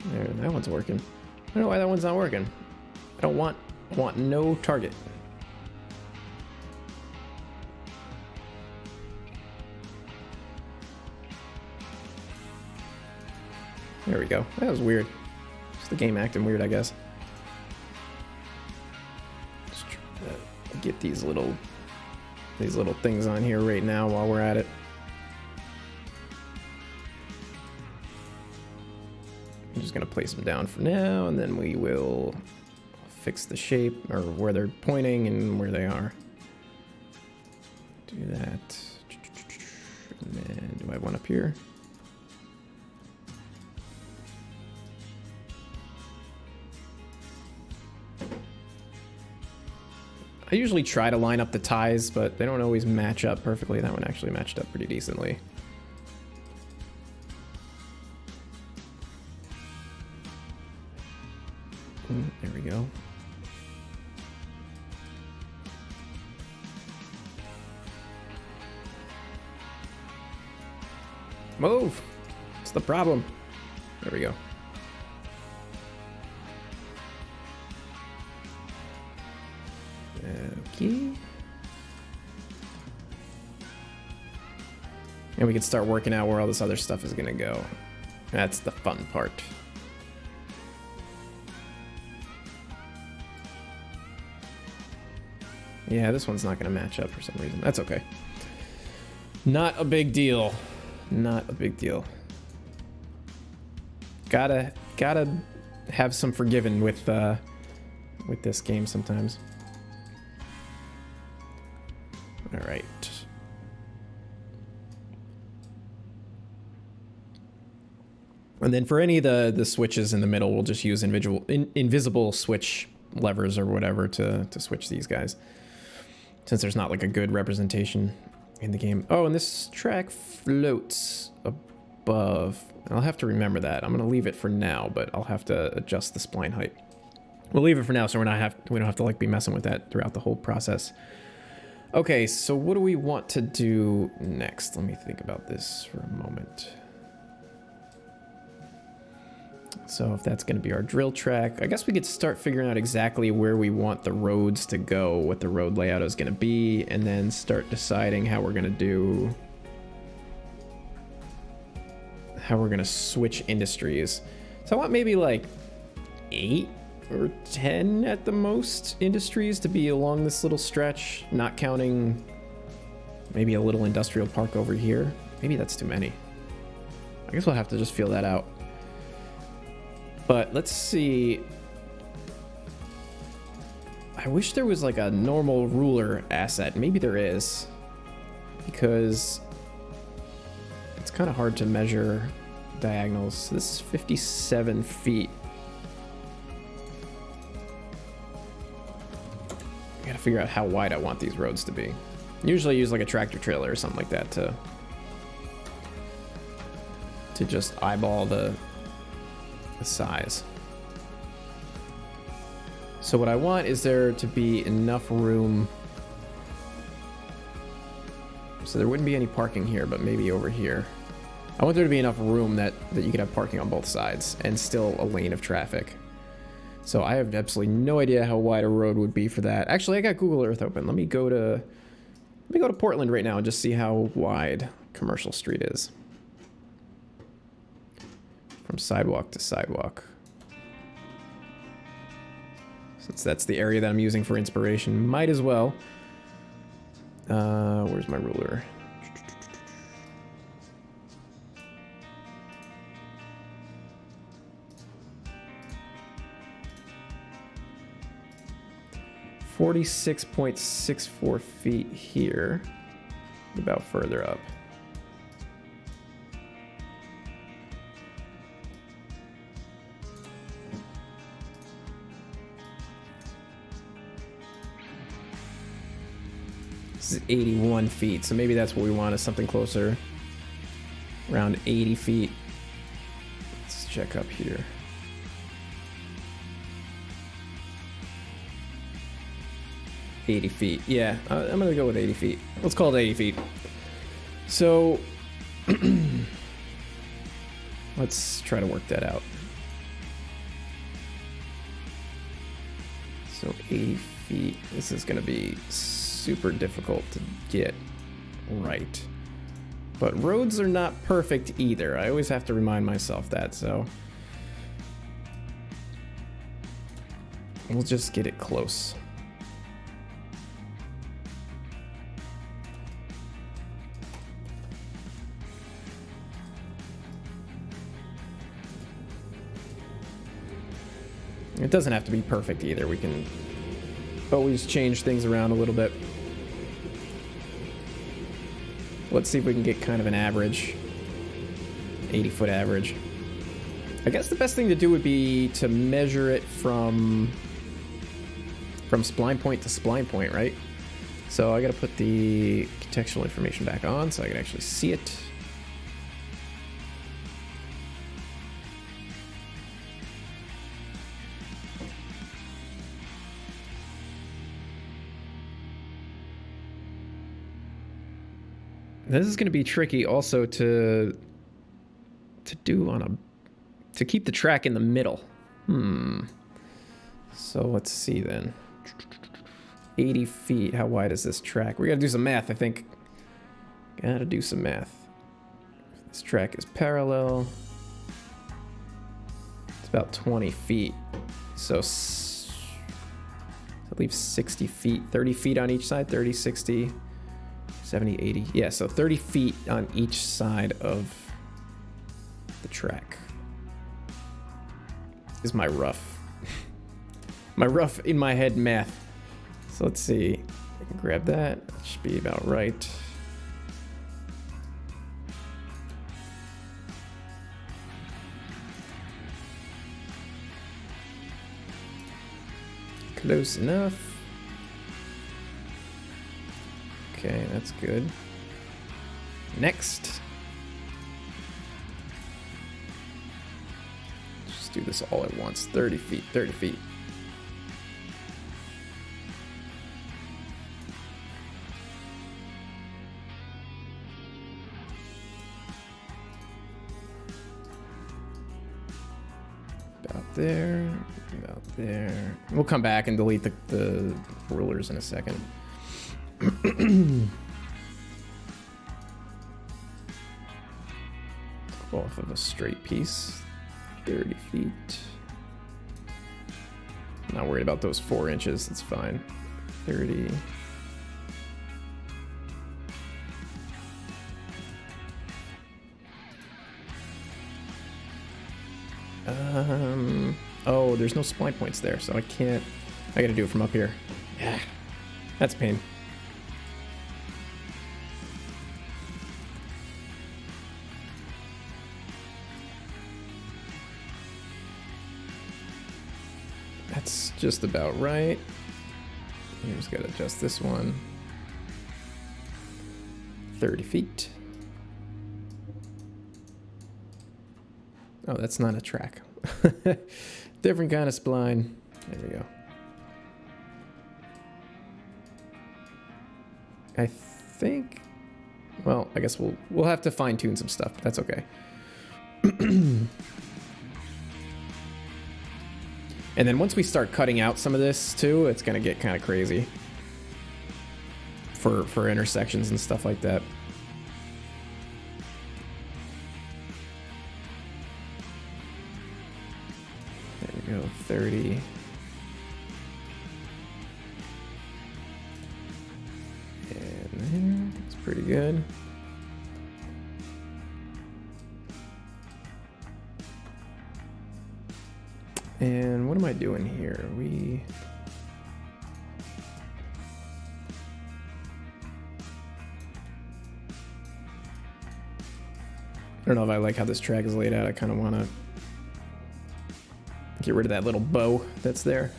[SPEAKER 1] There, that one's working. I don't know why that one's not working. I want no target. There we go. That was weird. Just the game acting weird, I guess. Just trying to get these little things on here right now while we're at it. I'm just gonna place them down for now, and then we will fix the shape, or where they're pointing and where they are. Do that. And then do I have one up here? I usually try to line up the ties, but they don't always match up perfectly. That one actually matched up pretty decently. There we go. Move! What's the problem? There we go. Okay. And we can start working out where all this other stuff is gonna go. That's the fun part. Yeah, this one's not gonna match up for some reason. That's okay. Not a big deal. Not a big deal. Gotta have some forgiving with this game sometimes. All right. And then for any of the switches in the middle, we'll just use invisible switch levers or whatever to switch these guys, since there's not like a good representation in the game. Oh, and this track floats above. I'll have to remember that. I'm gonna leave it for now, but I'll have to adjust the spline height. We'll leave it for now, so we don't have to like be messing with that throughout the whole process. Okay, so what do we want to do next? Let me think about this for a moment. So if that's going to be our drill track, I guess we could start figuring out exactly where we want the roads to go, what the road layout is going to be, and then start deciding how we're going to switch industries. So I want maybe like 8 or 10 at the most industries to be along this little stretch, not counting maybe a little industrial park over here. Maybe that's too many. I guess we'll have to just feel that out. But let's see. I wish there was like a normal ruler asset. Maybe there is, because it's kind of hard to measure diagonals. So this is 57 feet. I gotta figure out how wide I want these roads to be. Usually use like a tractor trailer or something like that to just eyeball the size. So what I want is there to be enough room. So there wouldn't be any parking here, but maybe over here. I want there to be enough room that you could have parking on both sides and still a lane of traffic. So I have absolutely no idea how wide a road would be for that. Actually, I got Google Earth open. Let me go to Portland right now and just see how wide Commercial Street is. From sidewalk to sidewalk. Since that's the area that I'm using for inspiration, might as well. Where's my ruler? .64 feet here. About further up. This is 81 feet, so maybe that's what we want, is something closer. Around 80 feet. Let's check up here. .80 feet. Yeah, I'm gonna go with 80 feet. Let's call it 80 feet. So let's try to work that out. So 80 feet. This is gonna be super difficult to get right. But roads are not perfect either. I always have to remind myself that, so we'll just get it close. It doesn't have to be perfect either. We can always change things around a little bit. Let's see if we can get kind of an average. 80-foot average. I guess the best thing to do would be to measure it from spline point to spline point, right? So I gotta put the contextual information back on so I can actually see it. This is going to be tricky also to do on to keep the track in the middle. So let's see then. 80 feet. How wide is this track? We got to do some math, I think. Got to do some math. This track is parallel. It's about 20 feet. So that leaves 60 feet. 30 feet on each side. 30, 60... 70, 80. Yeah, so 30 feet on each side of the track is my rough. My rough in my head math. So let's see. I can grab that. That should be about right. Close enough. Okay, that's good. Next. Just do this all at once. 30 feet, 30 feet. About there, about there. We'll come back and delete the rulers in a second. Off of a straight piece, 30 feet. Not worried about those 4 inches, that's fine. 30. Oh, there's no spline points there, so I can't. I gotta do it from up here. Yeah, that's a pain. That's just about right. You just gotta adjust this one. 30 feet. Oh, that's not a track. Different kind of spline. There we go. I think, well, I guess we'll have to fine tune some stuff, but that's okay. And then once we start cutting out some of this too, it's gonna get kind of crazy for intersections and stuff like that. There we go, 30. And there, it's pretty good. And what am I doing here? I don't know if I like how this track is laid out. I kind of want to get rid of that little bow that's there.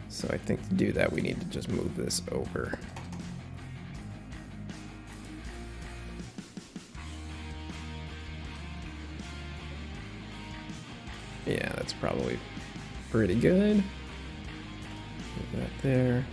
[SPEAKER 1] So I think to do that, we need to just move this over. Yeah, that's probably pretty good. Put that there.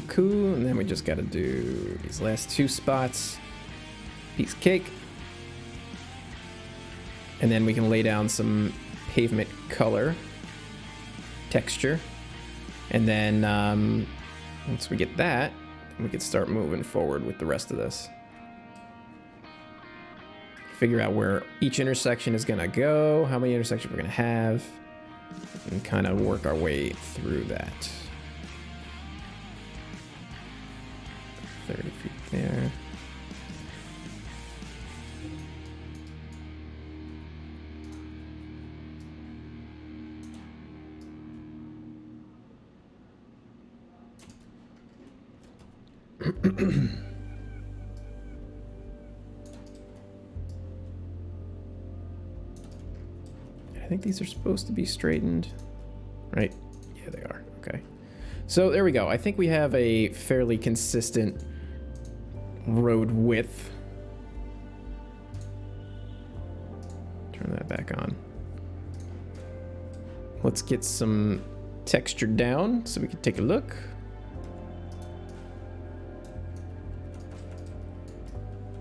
[SPEAKER 1] Cool, and then we just got to do these last 2 spots. Piece of cake. And then we can lay down some pavement color, texture. And then once we get that, we can start moving forward with the rest of this. Figure out where each intersection is gonna go, how many intersections we're gonna have, and kind of work our way through that. 30 feet there. I think these are supposed to be straightened, right? Yeah, they are. Okay. So there we go. I think we have a fairly consistent road width. Turn that back on. Let's get some texture down so we can take a look.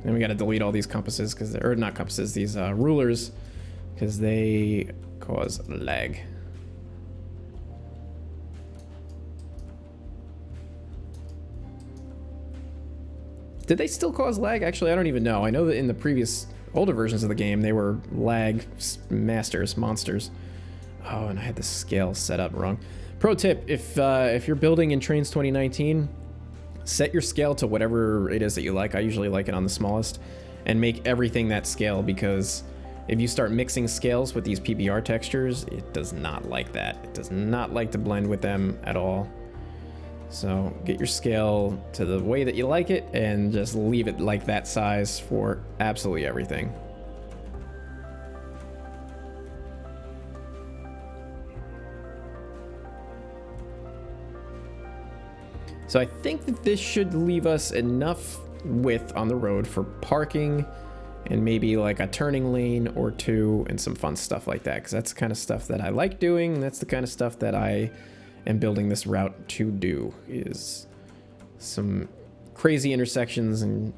[SPEAKER 1] And we got to delete all these compasses because they're, or not compasses, these rulers, because they cause lag. Did they still cause lag? Actually, I don't even know. I know that in the previous older versions of the game, they were lag monsters. Oh, and I had the scale set up wrong. Pro tip, if you're building in Trains 2019, set your scale to whatever it is that you like. I usually like it on the smallest, and make everything that scale, because if you start mixing scales with these PBR textures, it does not like that. It does not like to blend with them at all. So get your scale to the way that you like it and just leave it like that size for absolutely everything. So I think that this should leave us enough width on the road for parking and maybe like a turning lane or two and some fun stuff like that, because that's the kind of stuff that I like doing. That's the kind of stuff that I am building this route to do, is some crazy intersections and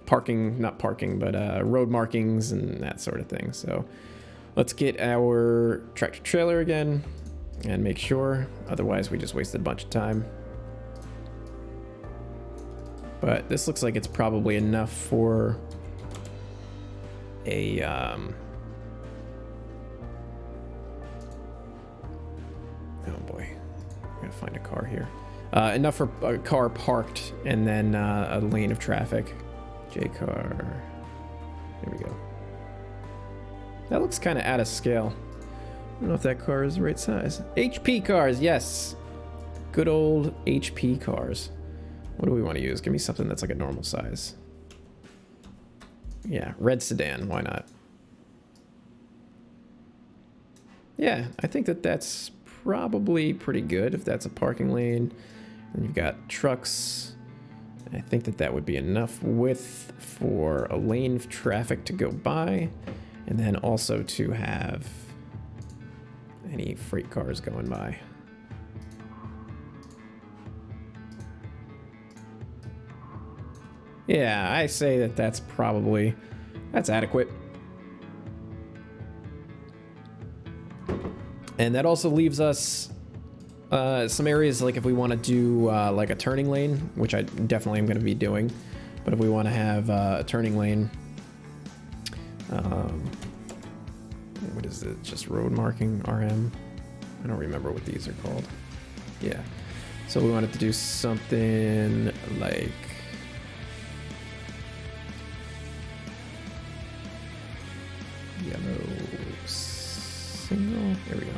[SPEAKER 1] parking, not parking, but road markings and that sort of thing. So let's get our tractor trailer again and make sure, otherwise we just wasted a bunch of time. But this looks like it's probably enough for a oh boy, I gotta find a car here. Enough for a car parked and then a lane of traffic. J car. There we go. That looks kind of out of scale. I don't know if that car is the right size. HP cars, yes. Good old HP cars. What do we want to use? Give me something that's like a normal size. Yeah, red sedan, why not? Yeah, I think that that's probably pretty good if that's a parking lane. And you've got trucks. I think that that would be enough width for a lane of traffic to go by. And then also to have any freight cars going by. Yeah, I say that that's adequate. And that also leaves us some areas, like if we want to do like a turning lane, which I definitely am going to be doing. But if we want to have a turning lane, what is it? Just road marking, RM? I don't remember what these are called. Yeah. So we wanted to do something like yellow single. There we go.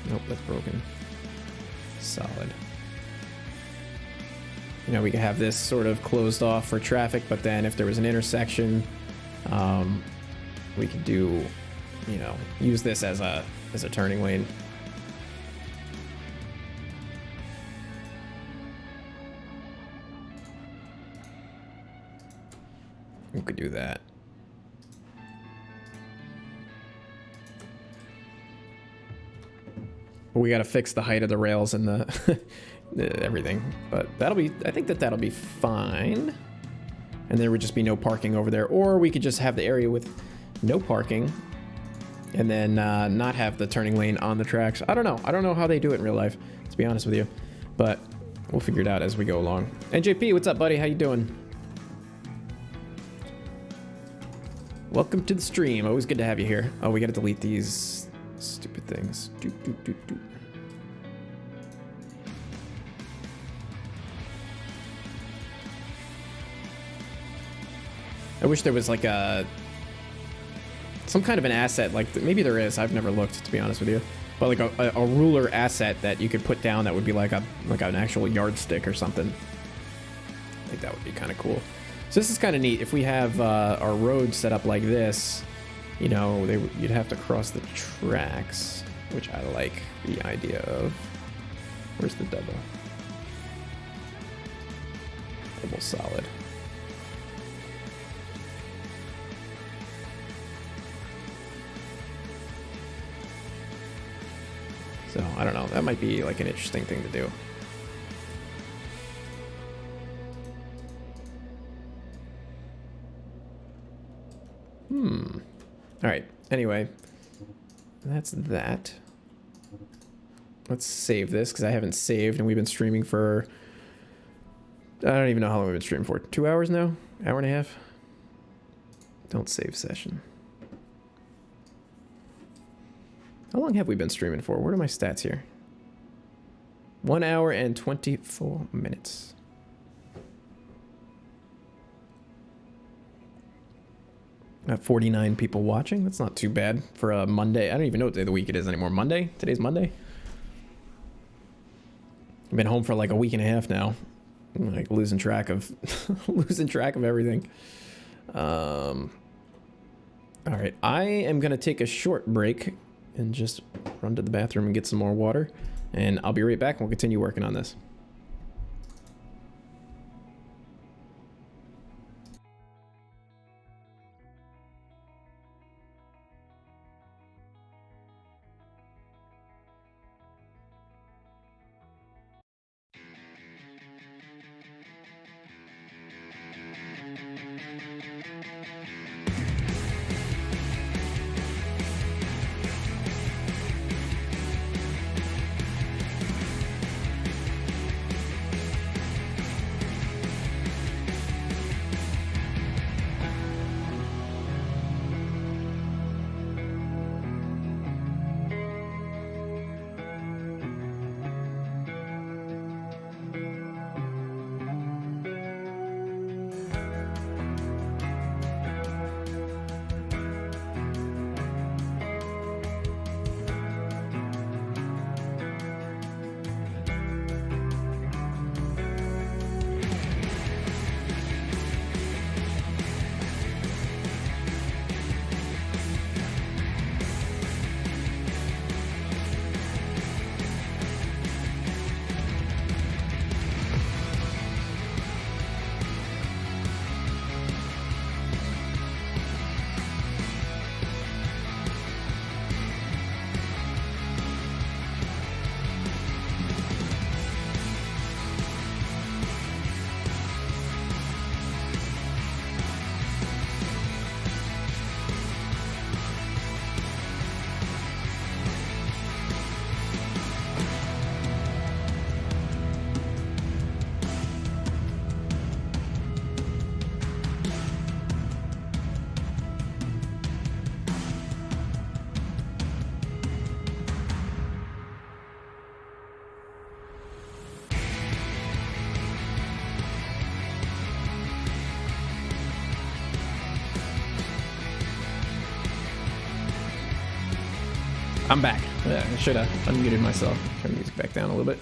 [SPEAKER 1] Nope, that's broken. Solid. You know, we could have this sort of closed off for traffic, but then if there was an intersection, we could do, you know, use this as a turning lane. We could do that. We got to fix the height of the rails in the everything. But that'll be, I think that'll be fine. And there would just be no parking over there. Or we could just have the area with no parking and then not have the turning lane on the tracks. I don't know. I don't know how they do it in real life, to be honest with you. But we'll figure it out as we go along. NJP, what's up, buddy? How you doing? Welcome to the stream. Always good to have you here. Oh, we gotta delete these stupid things. I wish there was like some kind of an asset, like maybe there is. I've never looked, to be honest with you. But like a ruler asset that you could put down that would be like an actual yardstick or something. I think that would be kind of cool. So this is kind of neat. If we have our road set up like this, you know, you'd have to cross the tracks, which I like the idea of. Where's the double? Double solid. So I don't know. That might be like an interesting thing to do. All right. Anyway, that's that. Let's save this because I haven't saved and we've been streaming for, I don't even know how long we've been streaming for. 2 hours now? Hour and a half? Don't save session. How long have we been streaming for? What are my stats here? 1 hour and 24 minutes. Got 49 people watching. That's not too bad for a Monday. I don't even know what day of the week it is anymore. Monday? Today's Monday? I've been home for like a week and a half now. I'm like losing track of everything. All right, I am gonna take a short break and just run to the bathroom and get some more water, and I'll be right back and we'll continue working on this. I'm back. Yeah, I should have unmuted myself. Turn the music back down a little bit.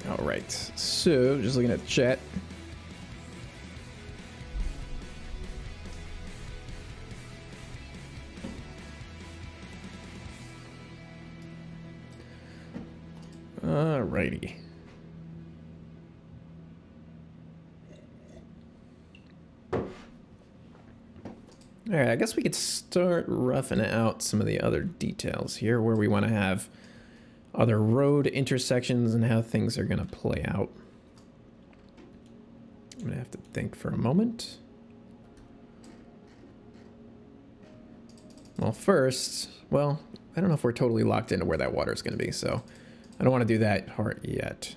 [SPEAKER 1] All right. So, just looking at the chat. Alrighty. All right, I guess we could start roughing out some of the other details here where we want to have other road intersections and how things are going to play out. I'm going to have to think for a moment. Well, first, well, I don't know if we're totally locked into where that water is going to be, so I don't want to do that part yet.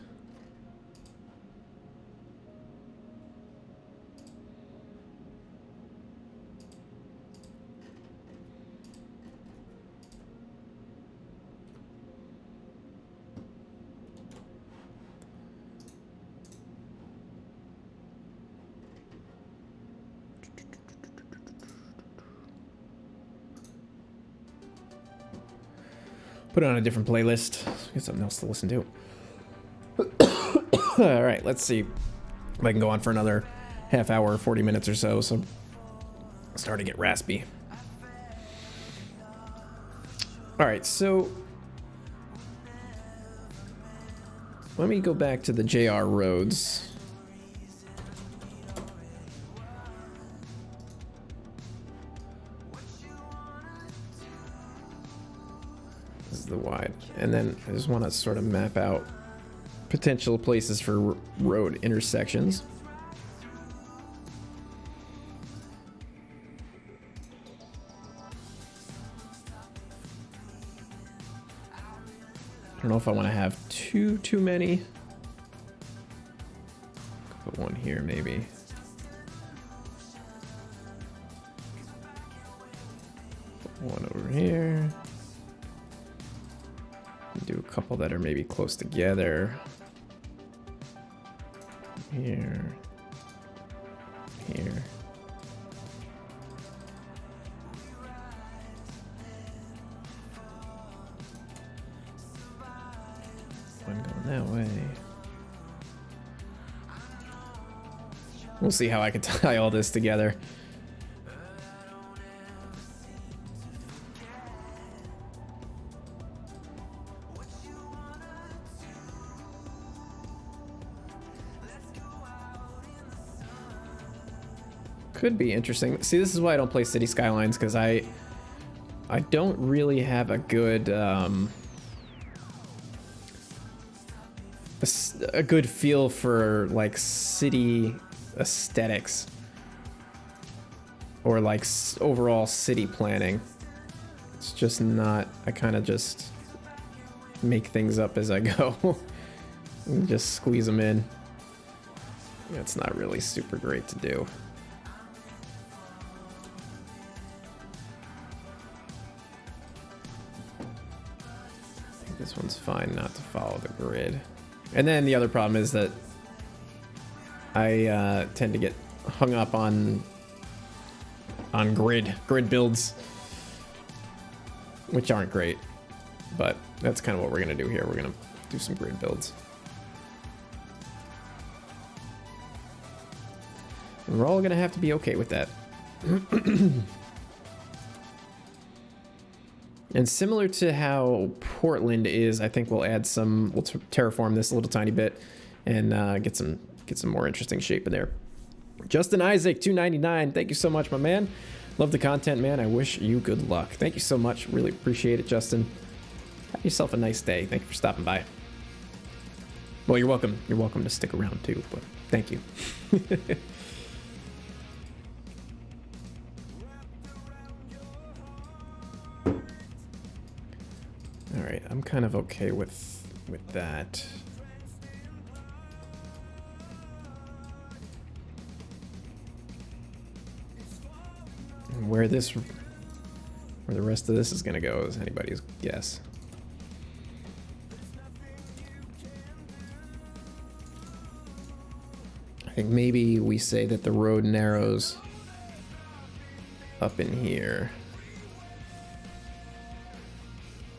[SPEAKER 1] Put it on a different playlist. Get something else to listen to. All right, let's see if I can go on for another half hour, 40 minutes or so. So I'm starting to get raspy. All right, so let me go back to the JR roads. The wide, and then I just want to sort of map out potential places for road intersections. I don't know if I want to have too many. Put one here maybe. Put one over here. Do a couple that are maybe close together. Here. Here. One going that way. We'll see how I can tie all this together. Could be interesting. See, this is why I don't play City Skylines, because I don't really have a good a good feel for like city aesthetics or like overall city planning. It's just not. I kind of just make things up as I go and just squeeze them in. Yeah, it's not really super great to do. This one's fine not to follow the grid. And then the other problem is that I tend to get hung up on grid builds, which aren't great, but that's kind of what we're gonna do here. We're gonna do some grid builds. And we're all gonna have to be okay with that. And similar to how Portland is, I think we'll add some, we'll terraform this a little tiny bit and get some more interesting shape in there. Justin Isaac, 299. Thank you so much, my man. Love the content, man. I wish you good luck. Thank you so much. Really appreciate it, Justin. Have yourself a nice day. Thank you for stopping by. Well, you're welcome. You're welcome to stick around too, but thank you. All right, I'm kind of okay with that. And where the rest of this is gonna go is anybody's guess. I think maybe we say that the road narrows up in here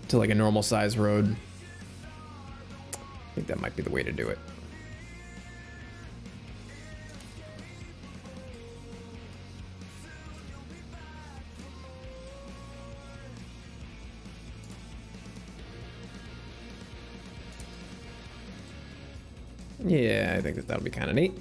[SPEAKER 1] to like a normal size road. I think that might be the way to do it. Yeah, I think that that'll be kind of neat.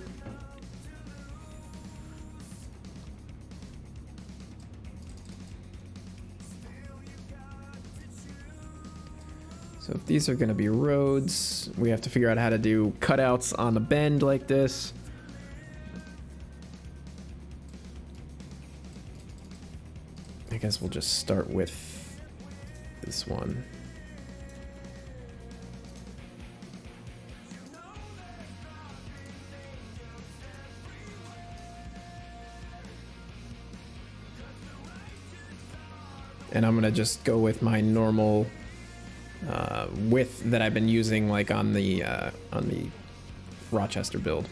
[SPEAKER 1] So if these are going to be roads, we have to figure out how to do cutouts on the bend like this. I guess we'll just start with this one. And I'm gonna just go with my normal width that I've been using, like on the Rochester build.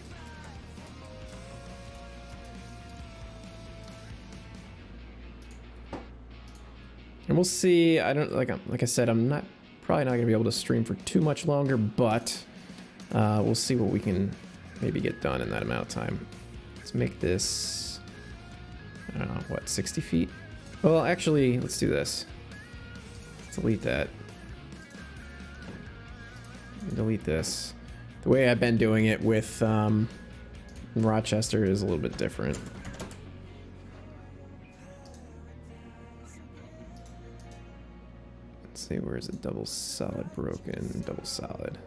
[SPEAKER 1] And we'll see. I don't like I said, I'm probably not gonna be able to stream for too much longer, but we'll see what we can maybe get done in that amount of time. Let's make this, I don't know, what, 60 feet? Well, actually, let's do this. Let's delete that. Delete this. The way I've been doing it with Rochester is a little bit different. Let's see, where is it? Double solid broken, double solid.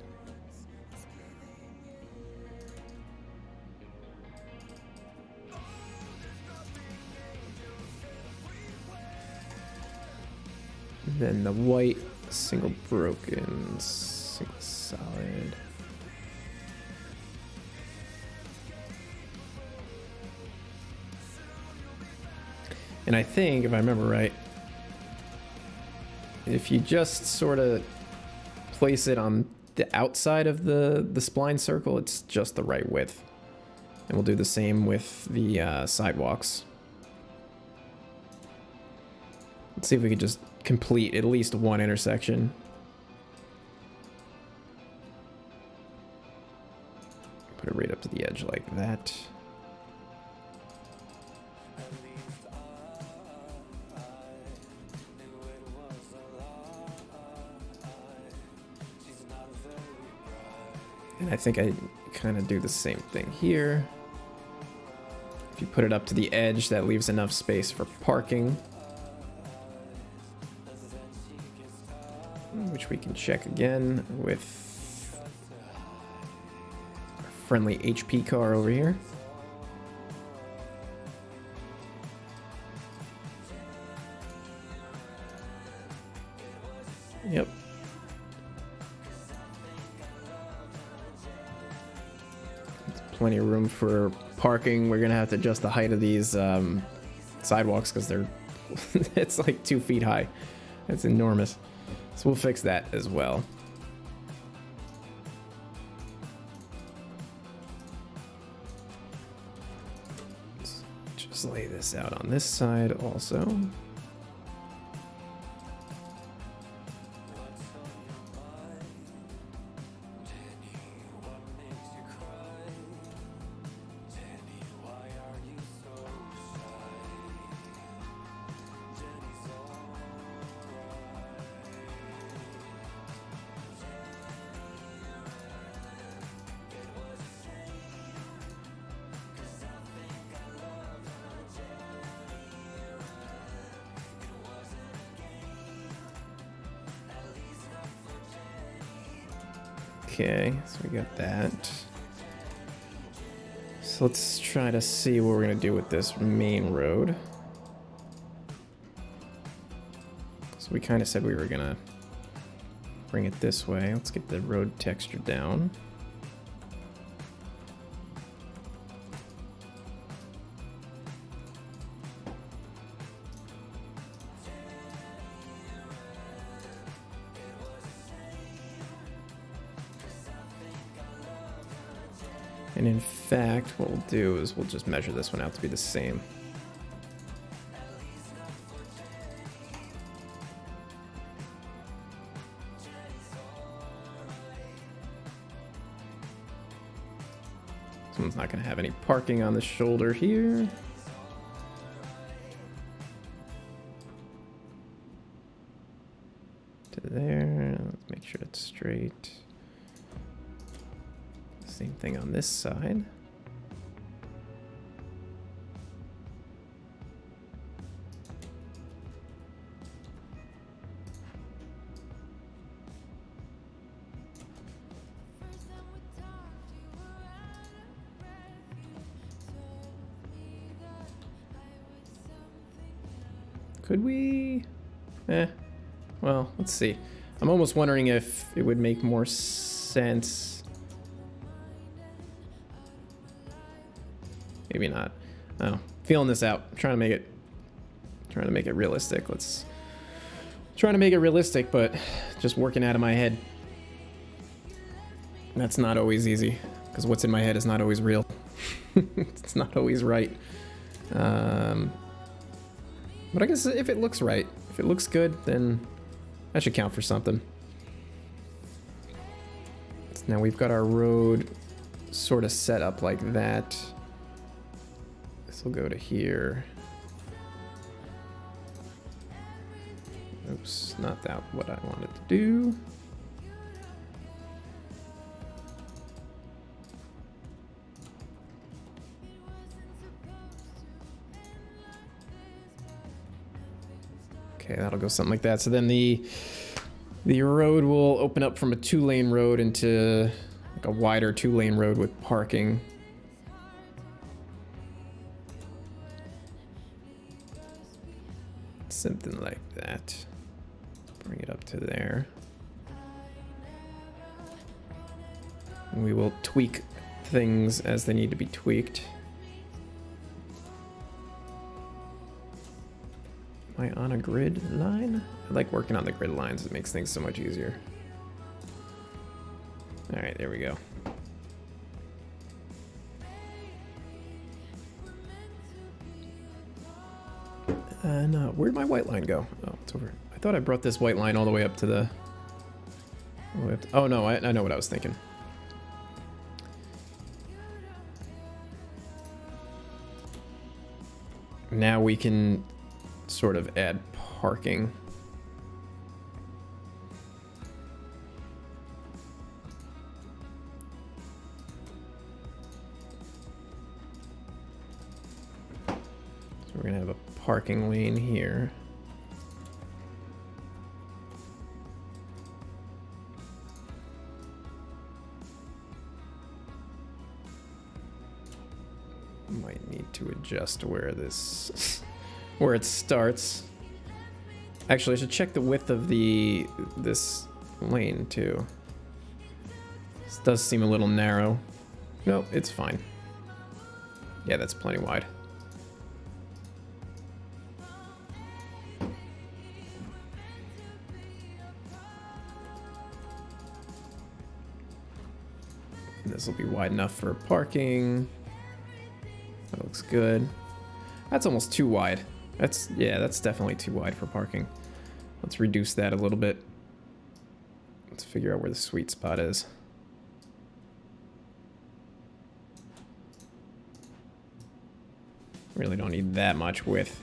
[SPEAKER 1] Then the white, single broken, single solid. And I think, if I remember right, if you just sort of place it on the outside of the spline circle, it's just the right width. And we'll do the same with the sidewalks. Let's see if we could just complete at least one intersection. Put it right up to the edge like that. And I think I kind of do the same thing here. If you put it up to the edge, that leaves enough space for parking. Which we can check again with our friendly HP car over here. Yep. There's plenty of room for parking. We're gonna have to adjust the height of these sidewalks because they're it's like 2 feet high. It's enormous. So we'll fix that as well. Let's just lay this out on this side also. Okay, so we got that. So let's try to see what we're gonna do with this main road. So we kind of said we were gonna bring it this way. Let's get the road texture down. And in fact, what we'll do is we'll just measure this one out to be the same. This one's not going to have any parking on the shoulder here. To there. Let's make sure it's straight. Same thing on this side. Could we? Well, let's see. I'm almost wondering if it would make more sense. Maybe not. Oh, feeling this out. Trying to make it realistic. Trying to make it realistic, but just working out of my head. That's not always easy, because what's in my head is not always real. It's not always right. But I guess if it looks right, if it looks good, then that should count for something. So now we've got our road sort of set up like that. This will go to here. Oops, not that what I wanted to do. Okay, that'll go something like that. So then the road will open up from a 2-lane road into like a wider 2-lane road with parking. Something like that. Bring it up to there. And we will tweak things as they need to be tweaked. Am I on a grid line? I like working on the grid lines. It makes things so much easier. All right, there we go. And where'd my white line go? Oh, it's over. I thought I brought this white line all the way up to the... Oh no, I know what I was thinking. Now we can sort of add parking. So we're gonna have a parking lane here. Might need to adjust where this where it starts. Actually, I should check the width of this lane too. This does seem a little narrow. No, it's fine. Yeah, that's plenty wide. This will be wide enough for parking. That looks good. That's almost too wide. That's definitely too wide for parking. Let's reduce that a little bit. Let's figure out where the sweet spot is. Really don't need that much width.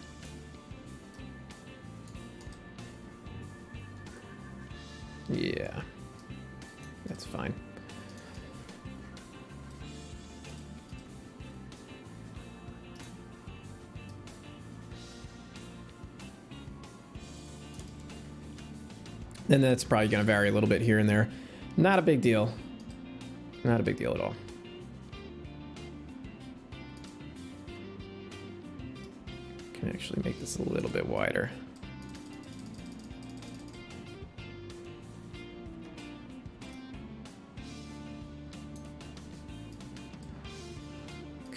[SPEAKER 1] Yeah, that's fine. And that's probably going to vary a little bit here and there. Not a big deal. Not a big deal at all. Can actually make this a little bit wider.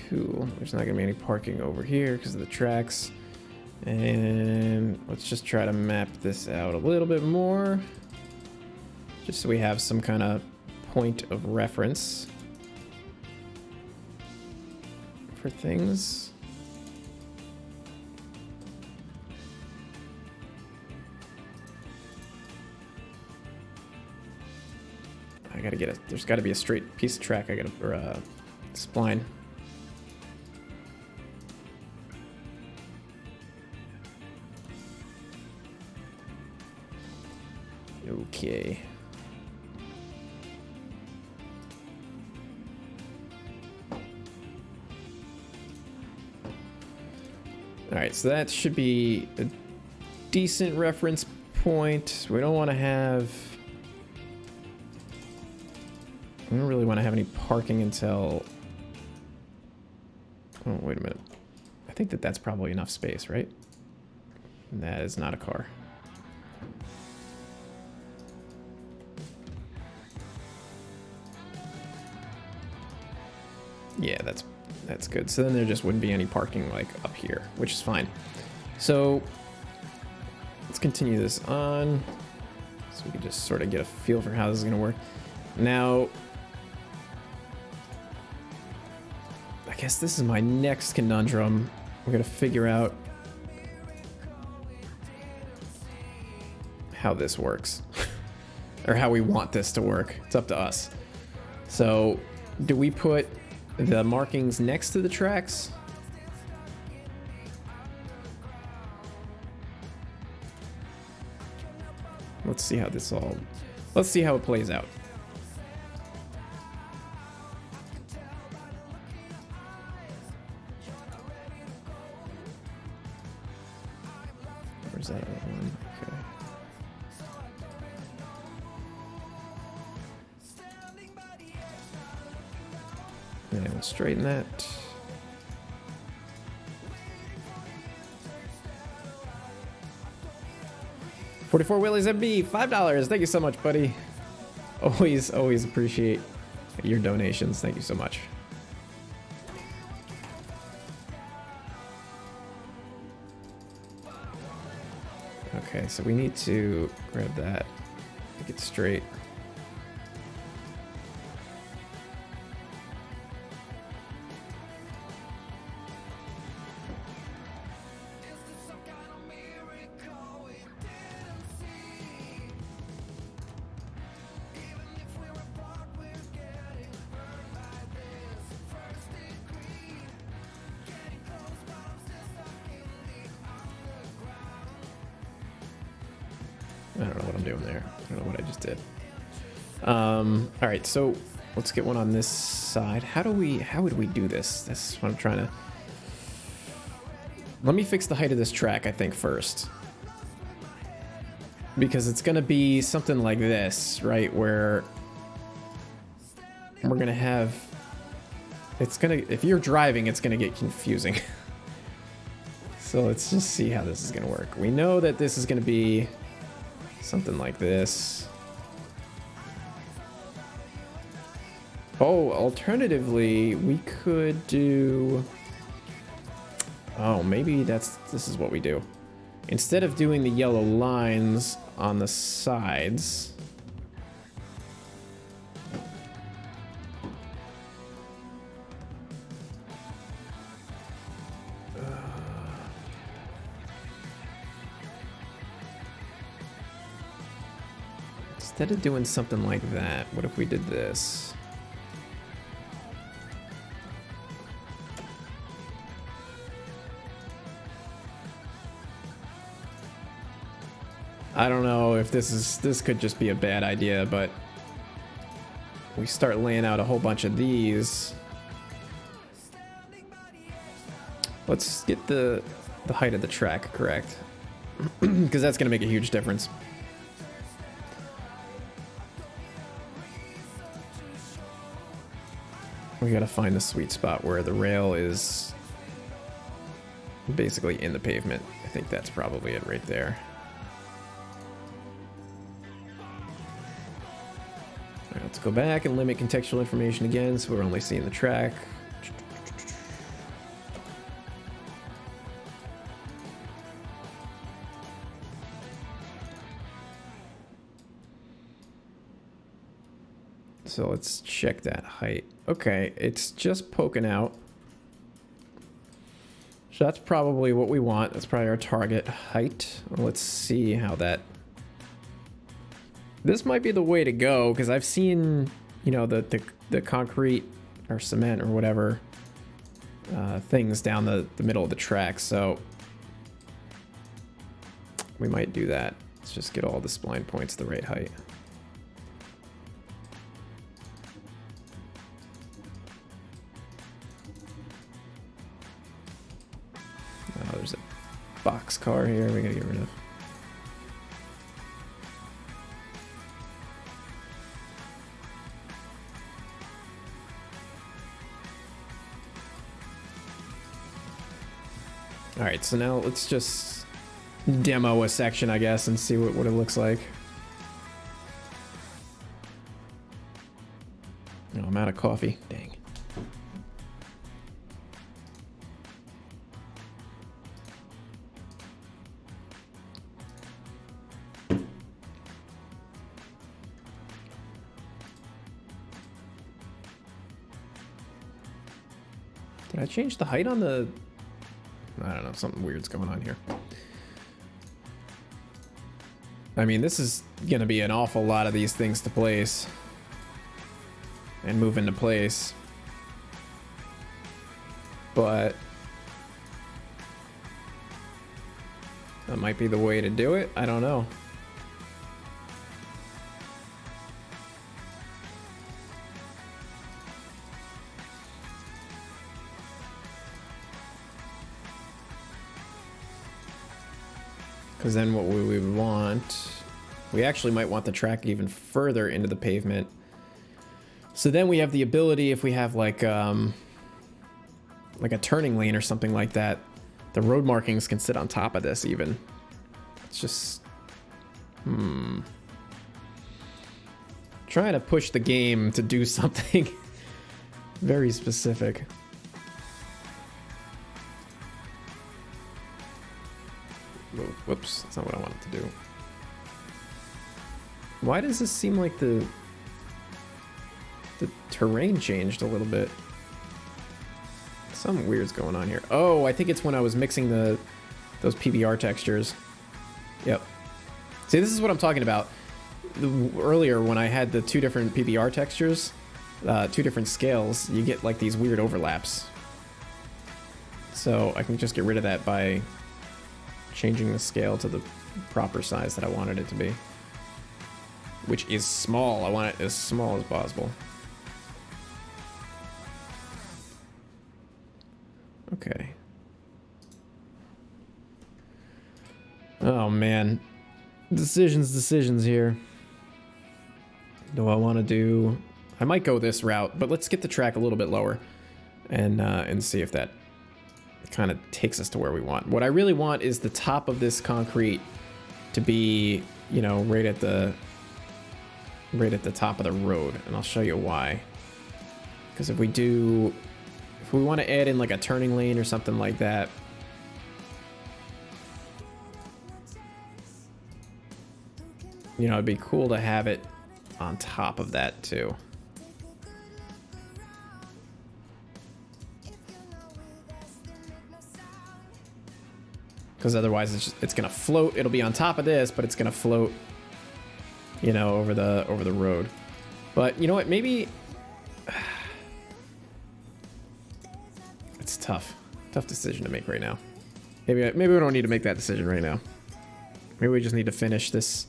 [SPEAKER 1] Cool. There's not going to be any parking over here because of the tracks. And let's just try to map this out a little bit more, just so we have some kind of point of reference for things. I gotta get there's gotta be a straight piece of track or a spline. Okay. All right, so that should be a decent reference point. We don't want to have... We don't really want to have any parking until... Oh, wait a minute. I think that's probably enough space, right? That is not a car. Yeah, that's good. So then there just wouldn't be any parking like up here, which is fine. So let's continue this on so we can just sort of get a feel for how this is going to work. Now, I guess this is my next conundrum. We're going to figure out how this works or how we want this to work. It's up to us. So do we put the markings next to the tracks? Let's see how let's see how it plays out. Where's that other one? Okay. And we'll straighten that. $44 Willies MB, $5. Thank you so much, buddy. Always appreciate your donations. Thank you so much. Okay, so we need to grab that, make it straight. I don't know what I'm doing there. I don't know what I just did. All right, so let's get one on this side. How would we do this? That's what I'm trying to... Let me fix the height of this track, I think, first. Because it's going to be something like this, right? Where we're going to have... It's going to... If you're driving, it's going to get confusing. So let's just see how this is going to work. We know that this is going to be... something like this. Oh, alternatively, we could do... Oh, maybe this is what we do. Instead of doing the yellow lines on the sides... Instead of doing something like that, what if we did this? I don't know if this could just be a bad idea, but we start laying out a whole bunch of these. Let's get the height of the track correct, because that's going to make a huge difference. We gotta find the sweet spot where the rail is basically in the pavement. I think that's probably it right there. All right, let's go back and limit contextual information again, so we're only seeing the track. So let's check that height. Okay, it's just poking out. So that's probably what we want. That's probably our target height. Let's see how that... This might be the way to go, because I've seen, you know, the concrete or cement or whatever things down the middle of the track, so we might do that. Let's just get all the spline points the right height. Oh, there's a box car here we gotta get rid of. All right, so now let's just demo a section, I guess, and see what it looks like. Oh, I'm out of coffee. Dang. Did I change the height on the... I don't know, something weird's going on here. I mean, this is gonna be an awful lot of these things to place and move into place, but that might be the way to do it. I don't know. Because then what we would want, we actually might want the track even further into the pavement. So then we have the ability, if we have like a turning lane or something like that, the road markings can sit on top of this even. It's just, trying to push the game to do something very specific. Whoops, that's not what I wanted to do. Why does this seem like the terrain changed a little bit? Something weird's going on here. Oh, I think it's when I was mixing those PBR textures. Yep. See, this is what I'm talking about. Earlier, when I had the two different PBR textures, two different scales, you get like these weird overlaps. So I can just get rid of that by changing the scale to the proper size that I wanted it to be, which is small. I want it as small as possible. Okay. Oh man, decisions here. Do I want to do? I might go this route, but let's get the track a little bit lower and see if that kind of takes us to where we want. What I really want is the top of this concrete to be, you know, right at the top of the road, and I'll show you why. Because if we want to add in like a turning lane or something like that, you know, it'd be cool to have it on top of that too. Because otherwise it's gonna float. It'll be on top of this, but it's gonna float, you know, over the road. But you know what? Maybe it's tough decision to make right now. Maybe we don't need to make that decision right now. Maybe we just need to finish this,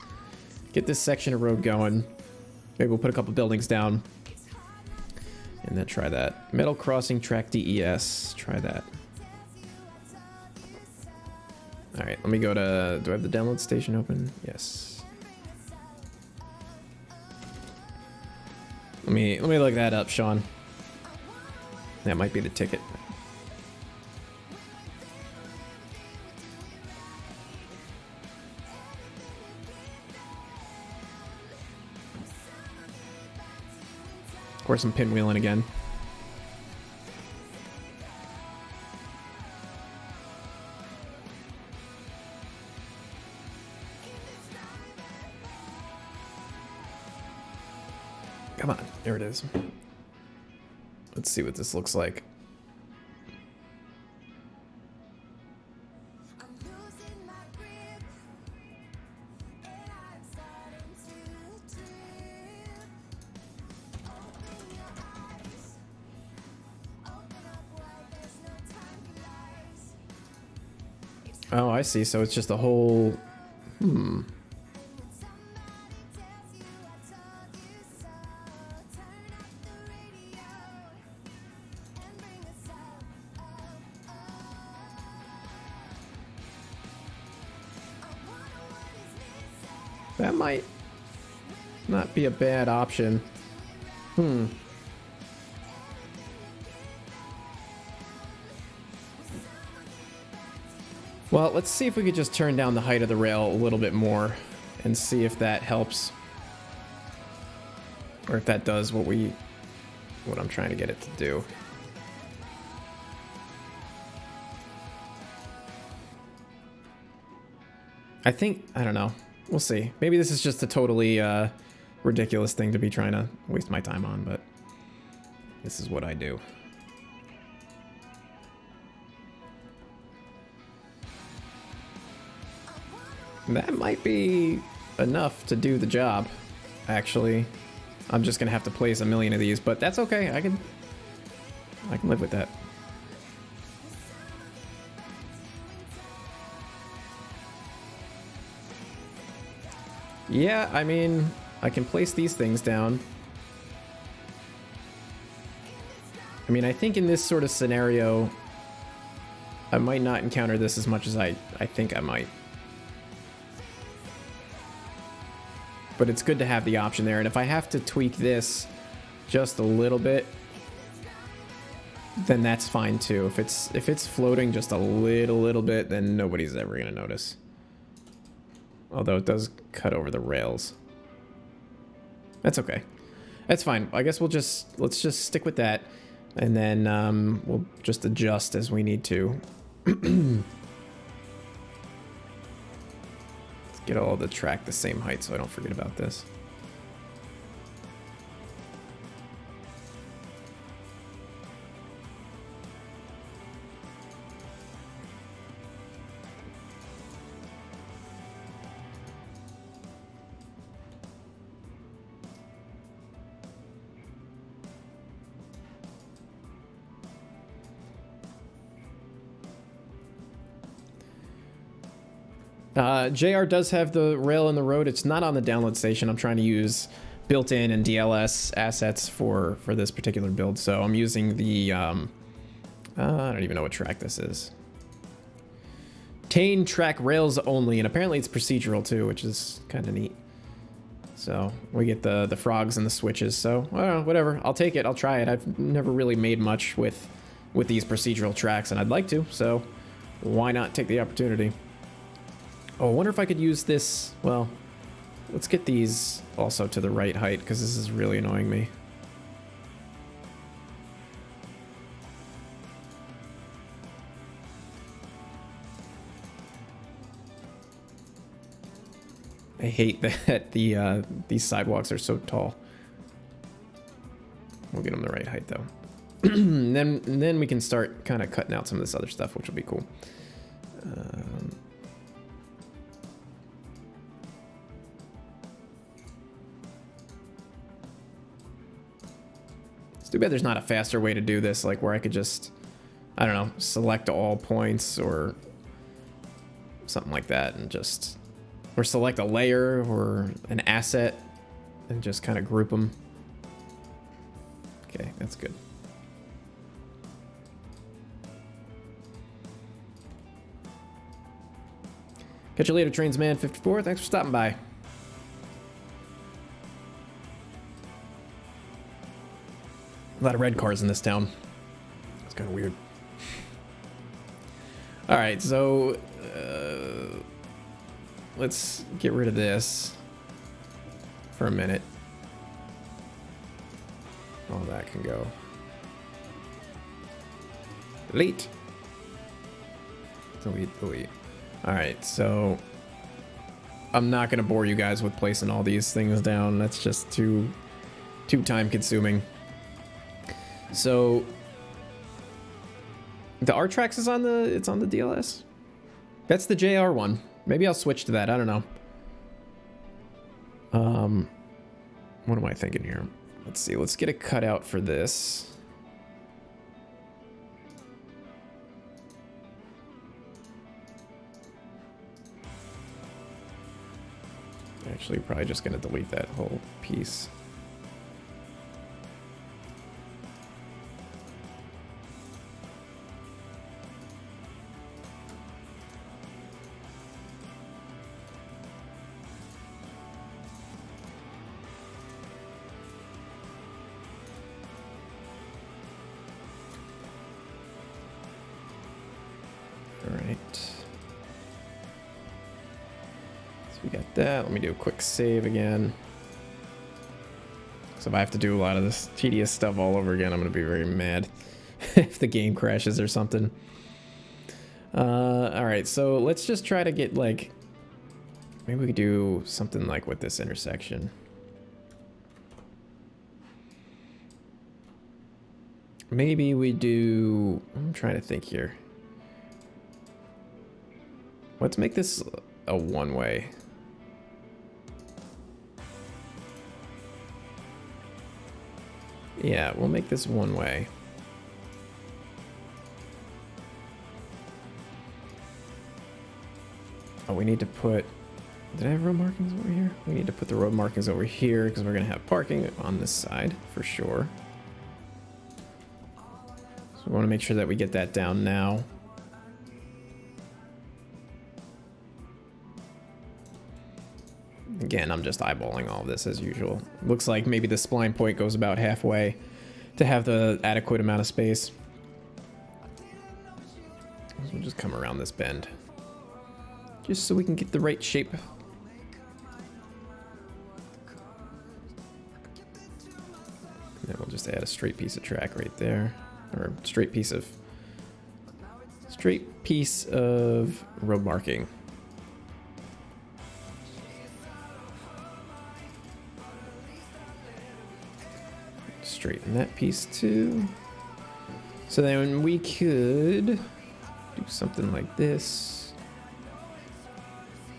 [SPEAKER 1] get this section of road going. Maybe we'll put a couple buildings down, and then try that. Metal crossing track DES. Try that. All right, let me go to, do I have the download station open? Yes. Let me look that up, Sean. That might be the ticket. Of course, I'm pinwheeling again. Come on, there it is. Let's see what this looks like. Oh, I see. So it's just a whole... That might not be a bad option. Well, let's see if we could just turn down the height of the rail a little bit more and see if that helps. Or if that does what I'm trying to get it to do. I don't know. We'll see. Maybe this is just a totally ridiculous thing to be trying to waste my time on, but this is what I do. That might be enough to do the job, actually. I'm just gonna have to place a million of these, but that's okay. I can live with that. Yeah, I mean, I can place these things down. I mean, I think in this sort of scenario, I might not encounter this as much as I think I might. But it's good to have the option there, and if I have to tweak this just a little bit, then that's fine too. If it's floating just a little bit, then nobody's ever gonna notice. Although it does cut over the rails. That's okay. That's fine. I guess let's just stick with that, and then we'll just adjust as we need to. Get all the track the same height so I don't forget about this. JR does have the rail in the road. It's not on the download station. I'm trying to use built-in and DLS assets for this particular build. So I'm using the, I don't even know what track this is. Tane track rails only, and apparently it's procedural too, which is kind of neat. So we get the frogs and the switches. So whatever, I'll take it. I'll try it. I've never really made much with these procedural tracks, and I'd like to. So why not take the opportunity? Oh, I wonder if I could use this. Well, let's get these also to the right height, because this is really annoying me. I hate that these sidewalks are so tall. We'll get them the right height though. and then we can start kind of cutting out some of this other stuff, which will be cool. It's too bad there's not a faster way to do this, like where I could just, I don't know, select all points or something like that, and just, or select a layer or an asset and just kind of group them. Okay, that's good. Catch you later, Trainsman 54. Thanks for stopping by. A lot of red cars in this town. It's kind of weird. All right, so let's get rid of this for a minute. All that can go. Delete. Delete, delete. All right, so I'm not gonna bore you guys with placing all these things down. That's just too time consuming. So the R-Trax is on the DLS. That's the JR one. Maybe I'll switch to that. I don't know. What am I thinking here? Let's see. Let's get a cutout for this. Actually, probably just gonna delete that whole piece. All right. We got that. Let me do a quick save again. So if I have to do a lot of this tedious stuff all over again, I'm going to be very mad if the game crashes or something. All right, so let's just try to get like, maybe we could do something like with this intersection. Maybe we do, I'm trying to think here. Let's make this a one-way. Yeah, we'll make this one way. Oh, we need to put... Did I have road markings over here? We need to put the road markings over here because we're going to have parking on this side for sure. So we want to make sure that we get that down now. Again, I'm just eyeballing all of this as usual. Looks like maybe the spline point goes about halfway to have the adequate amount of space. So we'll just come around this bend. Just so we can get the right shape. And then we'll just add a straight piece of track right there. Or straight piece of road marking. Straighten that piece too. So then we could do something like this,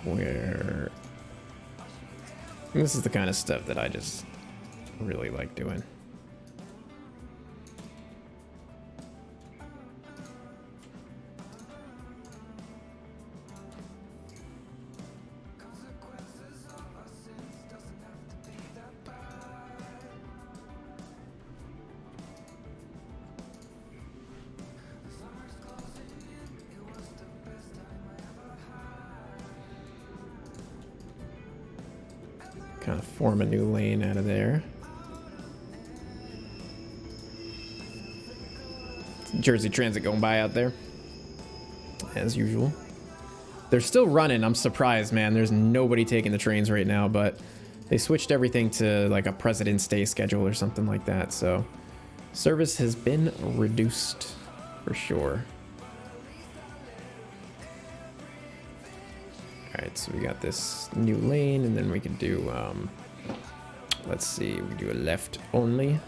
[SPEAKER 1] where this is the kind of stuff that I just really like doing. Kind of form a new lane out of there. Jersey Transit going by out there, as usual. They're still running. I'm surprised, man. There's nobody taking the trains right now, but they switched everything to like a President's Day schedule or something like that. So service has been reduced for sure. Alright, so we got this new lane, and then we can do, let's see, we do a left only.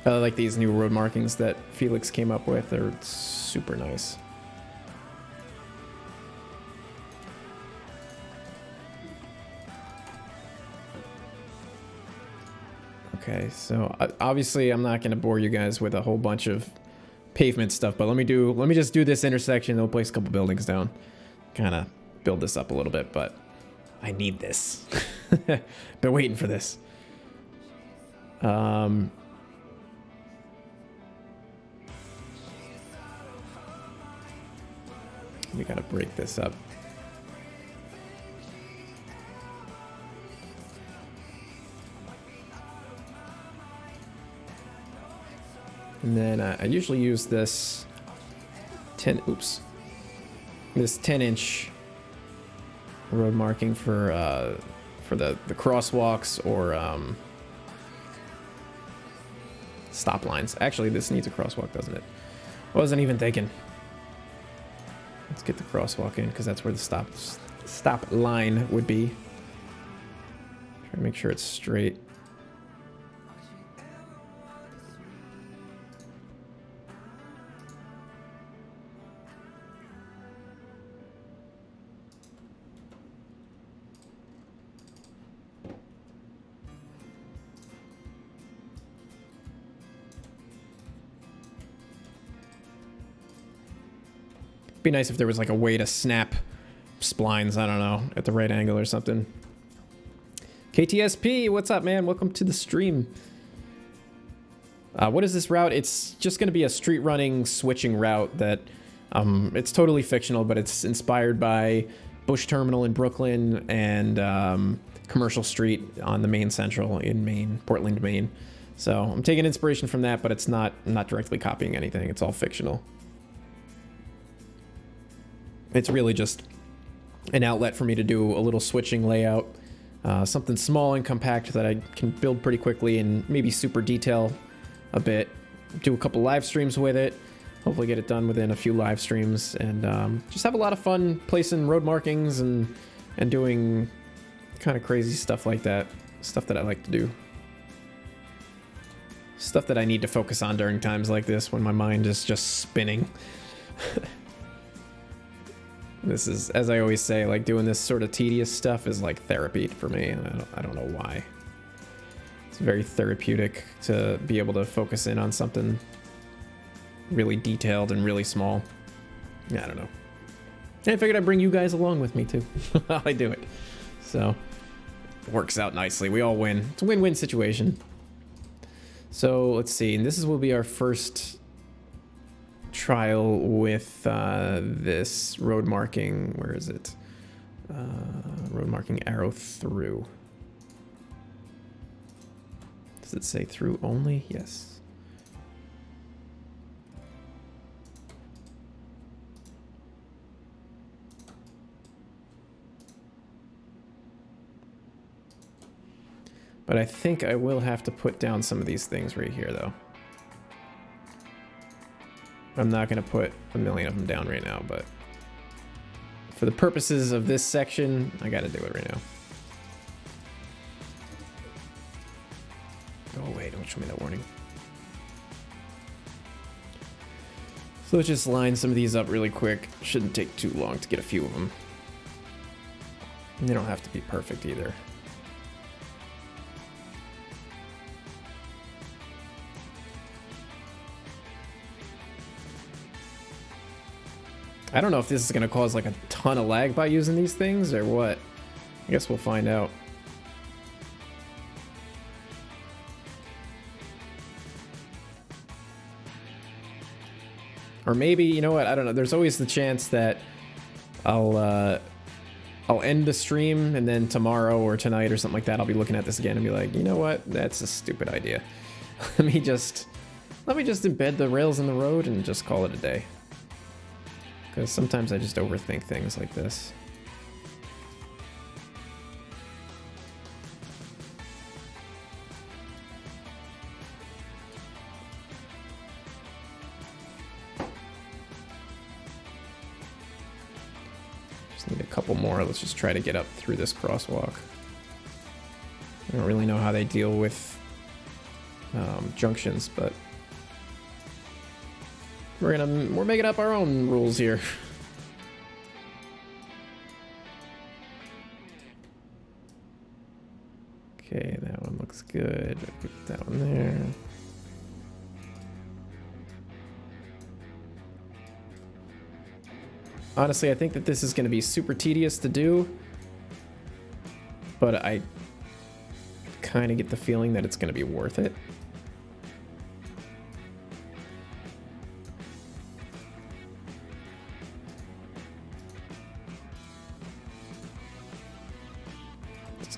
[SPEAKER 1] I like these new road markings that Felix came up with. They're super nice. Okay, so obviously I'm not going to bore you guys with a whole bunch of pavement stuff, but let me just do this intersection. They'll place a couple buildings down, kind of build this up a little bit, but I need this. Been waiting for this. We gotta break this up. And then I usually use this 10-inch road marking for the crosswalks or stop lines. Actually, this needs a crosswalk, doesn't it? I wasn't even thinking. Let's get the crosswalk in because that's where the stop line would be. Try to make sure it's straight. Be nice if there was like a way to snap splines, I don't know, at the right angle or something. KTSP, what's up, man? Welcome to the stream. What is this route? It's just going to be a street running switching route that it's totally fictional, but it's inspired by Bush Terminal in Brooklyn and commercial street on the Main Central in Maine, Portland, Maine. So I'm taking inspiration from that, but it's not directly copying anything. It's all fictional. It's really just an outlet for me to do a little switching layout, something small and compact that I can build pretty quickly and maybe super detail a bit, do a couple live streams with it, hopefully get it done within a few live streams, and just have a lot of fun placing road markings and doing kind of crazy stuff like that, stuff that I like to do. Stuff that I need to focus on during times like this when my mind is just spinning. This is, as I always say, like doing this sort of tedious stuff is like therapy for me, and I don't know why. It's very therapeutic to be able to focus in on something really detailed and really small. Yeah, I don't know. And I figured I'd bring you guys along with me too while I do it. So it works out nicely. We all win. It's a win-win situation. So let's see. And this will be our first trial with this road marking. Where is it? Road marking arrow through. Does it say through only? Yes. But I think I will have to put down some of these things right here, though. I'm not going to put a million of them down right now, but for the purposes of this section, I got to do it right now. Go away, don't show me that warning. So let's just line some of these up really quick. Shouldn't take too long to get a few of them. And they don't have to be perfect either. I don't know if this is going to cause like a ton of lag by using these things or what. I guess we'll find out. Or maybe, you know what, I don't know. There's always the chance that I'll end the stream and then tomorrow or tonight or something like that, I'll be looking at this again and be like, you know what, that's a stupid idea. Let me just embed the rails in the road and just call it a day. Because sometimes I just overthink things like this. Just need a couple more. Let's just try to get up through this crosswalk. I don't really know how they deal with junctions, but we're making up our own rules here. Okay, that one looks good. Get that one there. Honestly, I think that this is going to be super tedious to do, but I kind of get the feeling that it's going to be worth it.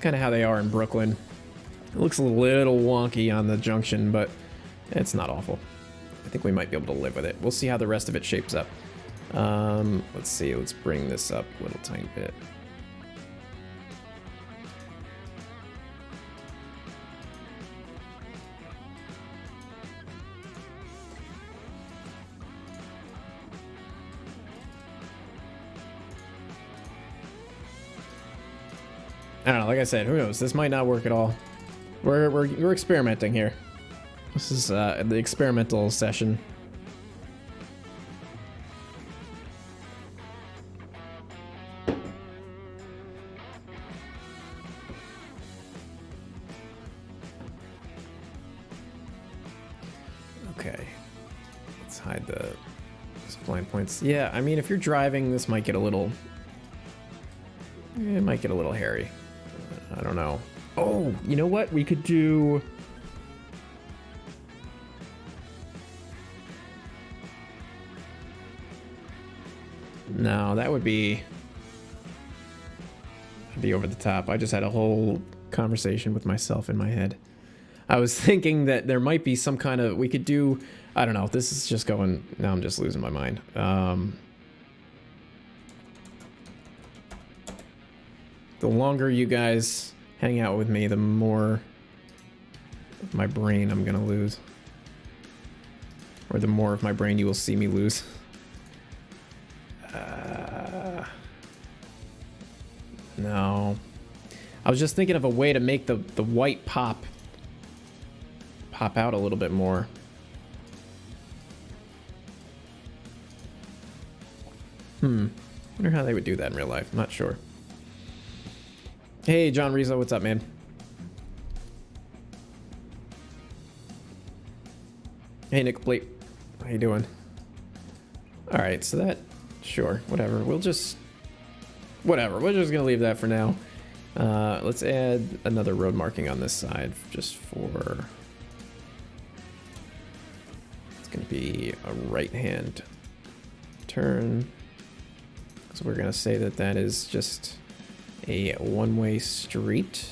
[SPEAKER 1] Kind of how they are in Brooklyn. It looks a little wonky on the junction, but it's not awful. I think we might be able to live with it. We'll see how the rest of it shapes up. Let's see. Let's bring this up a little tiny bit. I don't know, like I said, who knows? This might not work at all. We're experimenting here. This is the experimental session. Okay. Let's hide the blind points. Yeah, I mean, if you're driving, this might get a little... It might get a little hairy. I don't know. Oh, you know what? We could do... No, that would be be over the top. I just had a whole conversation with myself in my head. I was thinking that there might be some kind of, we could do, I don't know, this is just going, now I'm just losing my mind. The longer you guys hang out with me, the more of my brain I'm gonna lose. Or the more of my brain you will see me lose. No. I was just thinking of a way to make the white pop out a little bit more. Wonder how they would do that in real life. I'm not sure. Hey, John Rizzo, what's up, man? Hey, Nick Blake. How you doing? All right, so that, sure, whatever. We're just gonna leave that for now. Let's add another road marking on this side just for, it's gonna be a right-hand turn. So we're gonna say that that is just a one-way street.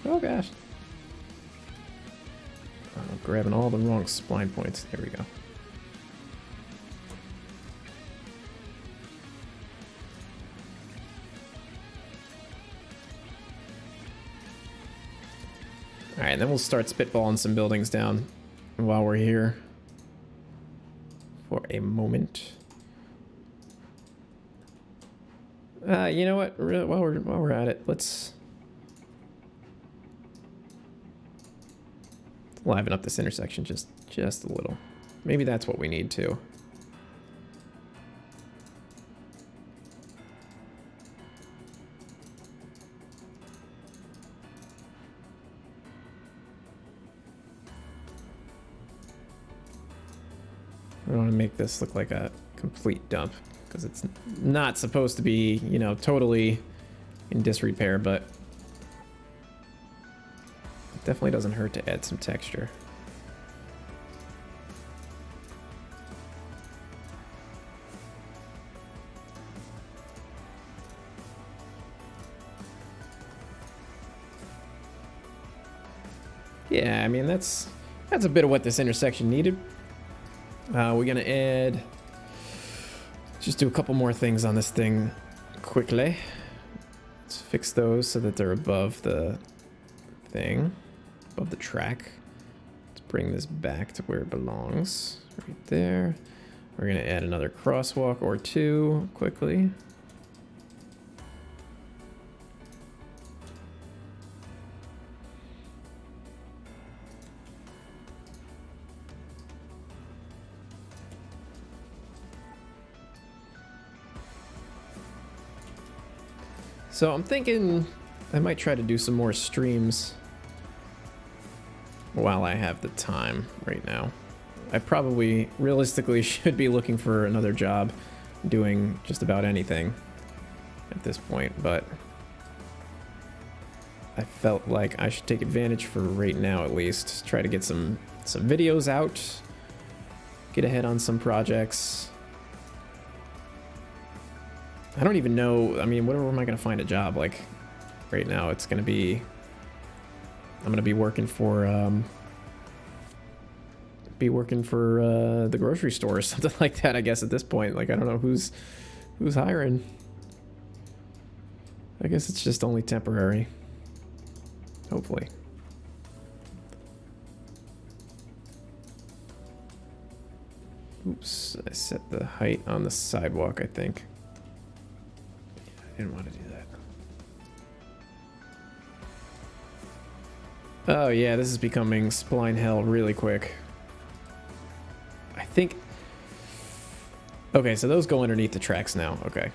[SPEAKER 1] Oh gosh. Oh, grabbing all the wrong spline points. There we go. Alright, then we'll start spitballing some buildings down while we're here for a moment. You know what? While we're at it, let's liven up this intersection just a little. Maybe that's what we need to. I don't want to make this look like a complete dump because it's not supposed to be, you know, totally in disrepair, but it definitely doesn't hurt to add some texture. Yeah, I mean, that's a bit of what this intersection needed. We're gonna add, just do a couple more things on this thing quickly. Let's fix those so that they're above the thing, above the track. Let's bring this back to where it belongs, right there. We're gonna add another crosswalk or two quickly. So I'm thinking I might try to do some more streams while I have the time right now. I probably realistically should be looking for another job doing just about anything at this point, but I felt like I should take advantage for right now at least. Try to get some videos out, get ahead on some projects. I don't even know, I mean, where am I going to find a job? Like, right now it's going to be, I'm going to be working for the grocery store or something like that, I guess, at this point. Like, I don't know who's hiring. I guess it's just only temporary. Hopefully. Oops, I set the height on the sidewalk, I think. Didn't want to do that. Oh yeah, this is becoming spline hell really quick. I think... Okay, so those go underneath the tracks now. Okay.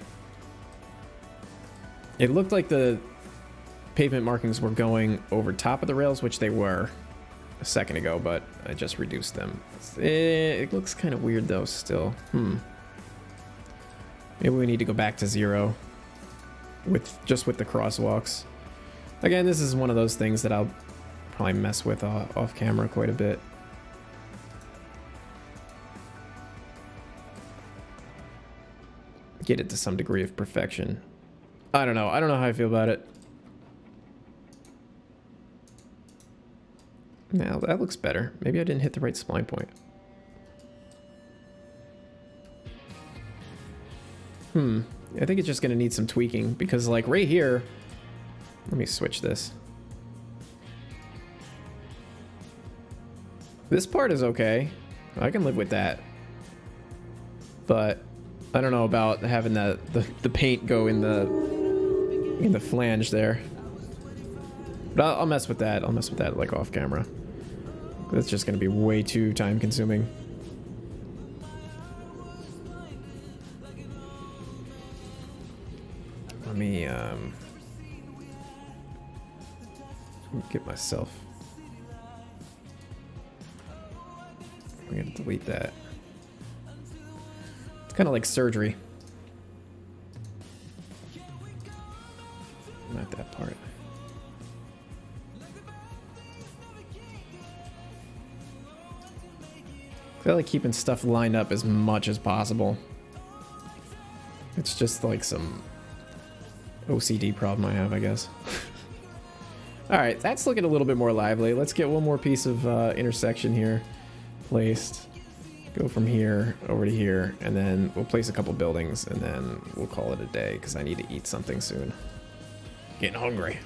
[SPEAKER 1] It looked like the pavement markings were going over top of the rails, which they were a second ago, but I just reduced them. It looks kind of weird though still. Maybe Maybe we need to go back to 0 with the crosswalks. Again, this is one of those things that I'll probably mess with off camera quite a bit. Get it to some degree of perfection. I don't know. I don't know how I feel about it. Now that looks better. Maybe I didn't hit the right spline point. I think it's just gonna need some tweaking because like right here, let me switch this. This part is okay. I can live with that. But I don't know about having the paint go in the flange there. But I'll mess with that. I'll mess with that like off camera. That's just gonna be way too time consuming. Let me get myself. I'm gonna delete that. It's kind of like surgery. Not that part. I like keeping stuff lined up as much as possible. It's just like some OCD problem I have, I guess. All right, that's looking a little bit more lively. Let's get one more piece of intersection here placed. Go from here over to here, and then we'll place a couple buildings, and then we'll call it a day because I need to eat something soon. Getting hungry.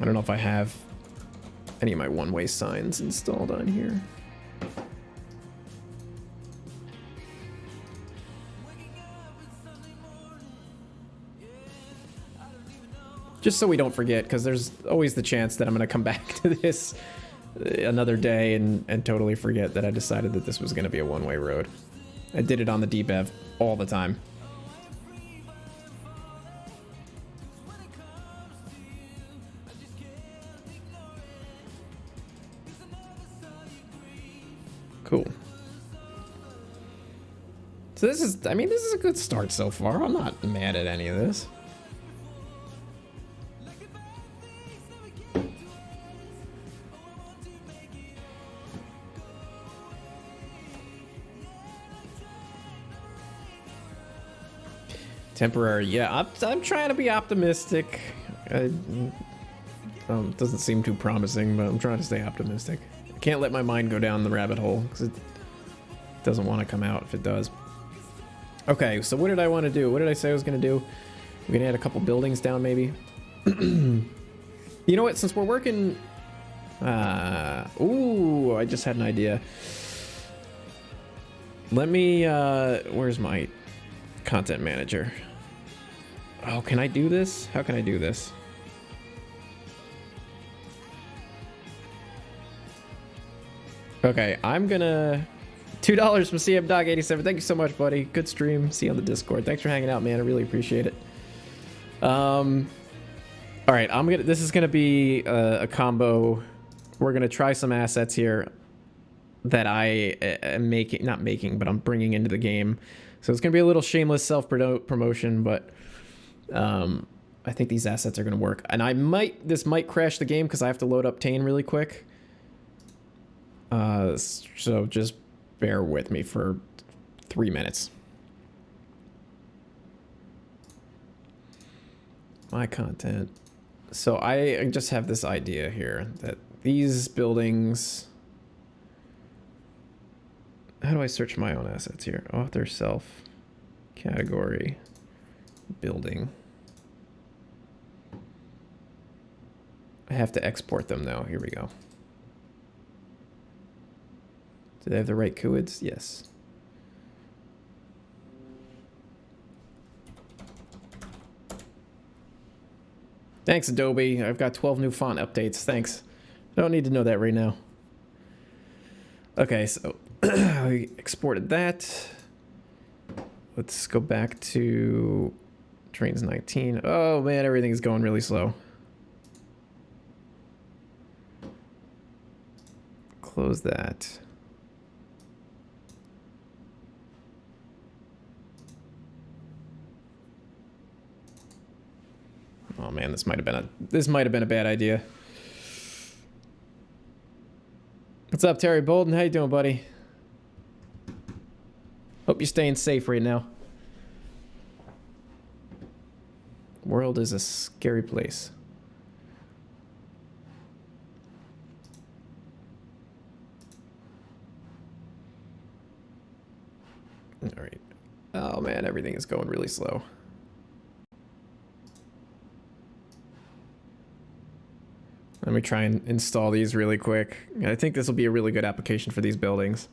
[SPEAKER 1] I don't know if I have any of my one-way signs installed on here. Just so we don't forget, because there's always the chance that I'm going to come back to this another day and totally forget that I decided that this was going to be a one-way road. I did it on the DBEV all the time. Cool. So this is, I mean, this is a good start so far. I'm not mad at any of this. Temporary, yeah. I'm trying to be optimistic. Doesn't seem too promising, but I'm trying to stay optimistic. I can't let my mind go down the rabbit hole because it doesn't want to come out if it does. Okay, so what did I want to do? What did I say I was going to do? We're going to add a couple buildings down, maybe. You know what? Since we're working... ooh, I just had an idea. Let me... where's my content manager? Oh, can I do this? How can I do this? Okay, I'm gonna... $2 from CM Dog 87. Thank you so much, buddy. Good stream. See you on the Discord. Thanks for hanging out, man. I really appreciate it. All right, this is gonna be a combo. We're gonna try some assets here that I am but I'm bringing into the game. So it's gonna be a little shameless self-promotion, but I think these assets are gonna work. And this might crash the game because I have to load up Tane really quick. So just bear with me for 3 minutes. My content. So I just have this idea here that these buildings... How do I search my own assets here? Author, self, category, building. I have to export them now. Here we go. Do they have the right QIDs? Yes. Thanks, Adobe. I've got 12 new font updates. Thanks. I don't need to know that right now. Okay, so I exported that. Let's go back to trains 19. Oh man, everything's going really slow. close that. Oh man, this might have been a bad idea. What's up, Terry Bolden? How you doing, buddy? Hope you're staying safe right now. World is a scary place. All right. Oh man, everything is going really slow. Let me try and install these really quick. I think this will be a really good application for these buildings.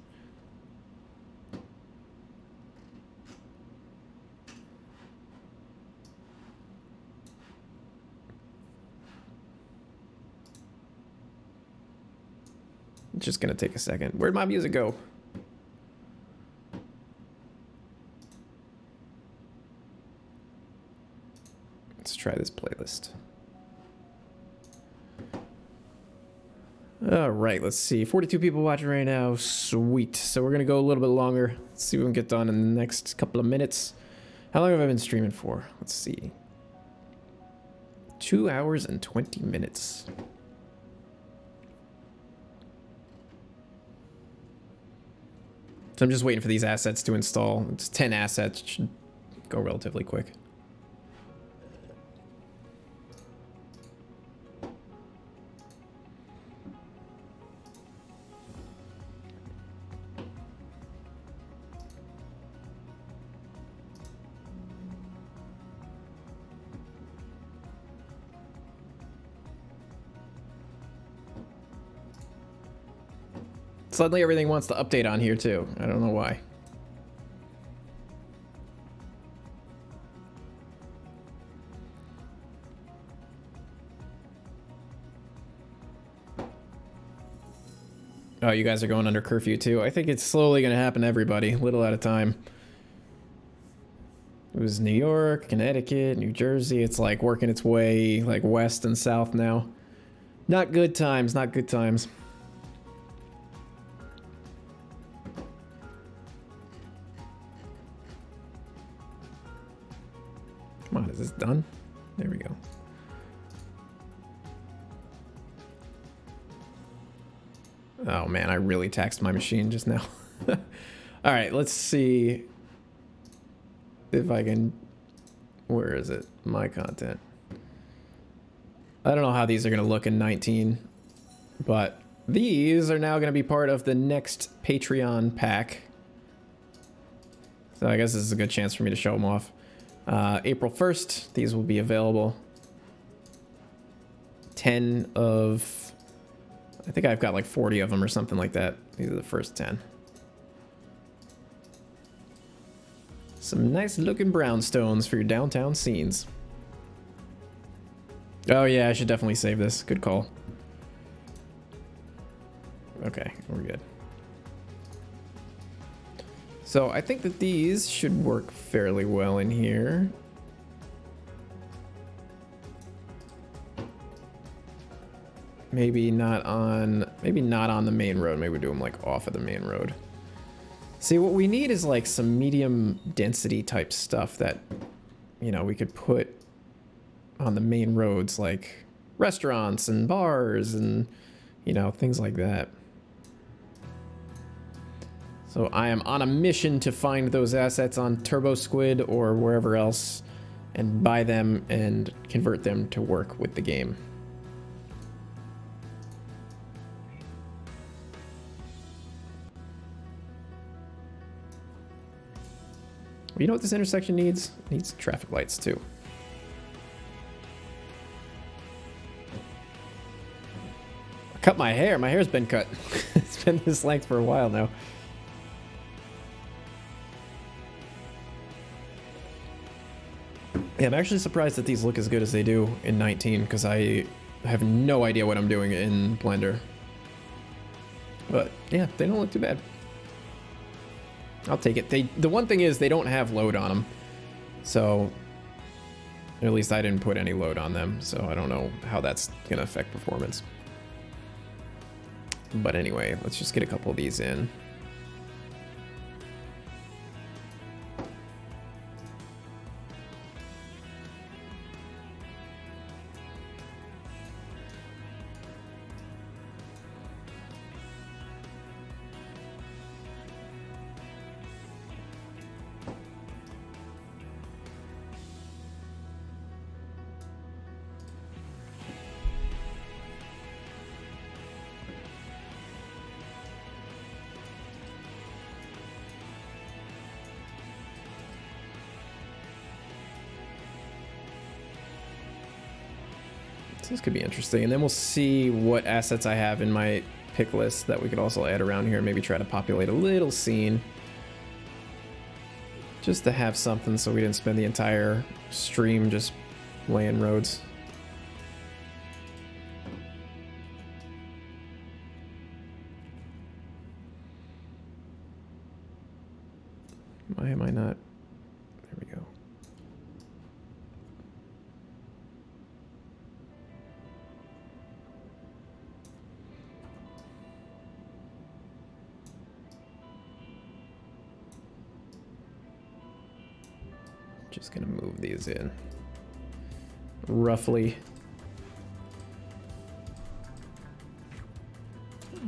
[SPEAKER 1] It's just gonna take a second. Where'd my music go? Let's try this playlist. All right, let's see. 42 people watching right now. Sweet. So we're going to go a little bit longer. Let's see what we can get done in the next couple of minutes. How long have I been streaming for? Let's see. 2 hours and 20 minutes. So I'm just waiting for these assets to install. It's 10 assets. It should go relatively quick. Suddenly everything wants to update on here too. I don't know why. Oh, you guys are going under curfew too. I think it's slowly going to happen to everybody, little at a time. It was New York, Connecticut, New Jersey. It's like working its way like west and south now. Not good times, not good times. Come on, is this done? There we go. Oh man, I really taxed my machine just now. All right, let's see if I can... Where is it? My content. I don't know how these are going to look in 19, but these are now going to be part of the next Patreon pack. So I guess this is a good chance for me to show them off. April 1st, these will be available. 10 of... I think I've got like 40 of them or something like that. These are the first 10. Some nice looking brownstones for your downtown scenes. Oh yeah, I should definitely save this. Good call. Okay, we're good. So I think that these should work fairly well in here. Maybe not on the main road. Maybe we do them like off of the main road. See, what we need is like some medium density type stuff that, you know, we could put on the main roads, like restaurants and bars and, you know, things like that. So I am on a mission to find those assets on Turbo Squid or wherever else and buy them and convert them to work with the game. You know what this intersection needs? It needs traffic lights too. I cut my hair. My hair's been cut. It's been this length for a while now. Yeah, I'm actually surprised that these look as good as they do in 19 because I have no idea what I'm doing in Blender. But yeah, they don't look too bad. I'll take it. The one thing is they don't have load on them. So at least I didn't put any load on them. So I don't know how that's going to affect performance. But anyway, let's just get a couple of these in. So this could be interesting, and then we'll see what assets I have in my pick list that we could also add around here. Maybe try to populate a little scene just to have something so we didn't spend the entire stream just laying roads. Why am I not? There we go. Just gonna move these in roughly.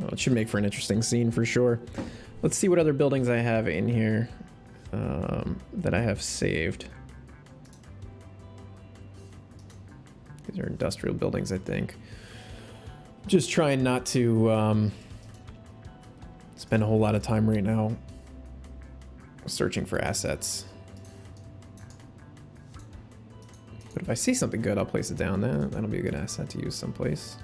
[SPEAKER 1] Oh, it should make for an interesting scene for sure. Let's see what other buildings I have in here that I have saved. These are industrial buildings, I think. Just trying not to spend a whole lot of time right now searching for assets. But if I see something good, I'll place it down there. That'll be a good asset to use someplace.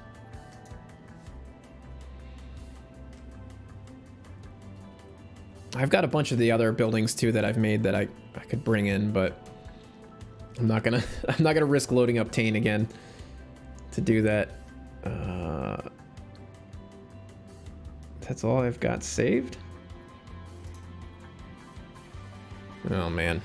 [SPEAKER 1] I've got a bunch of the other buildings too that I've made that I could bring in, but I'm not gonna risk loading up Tane again to do that. That's all I've got saved. Oh man.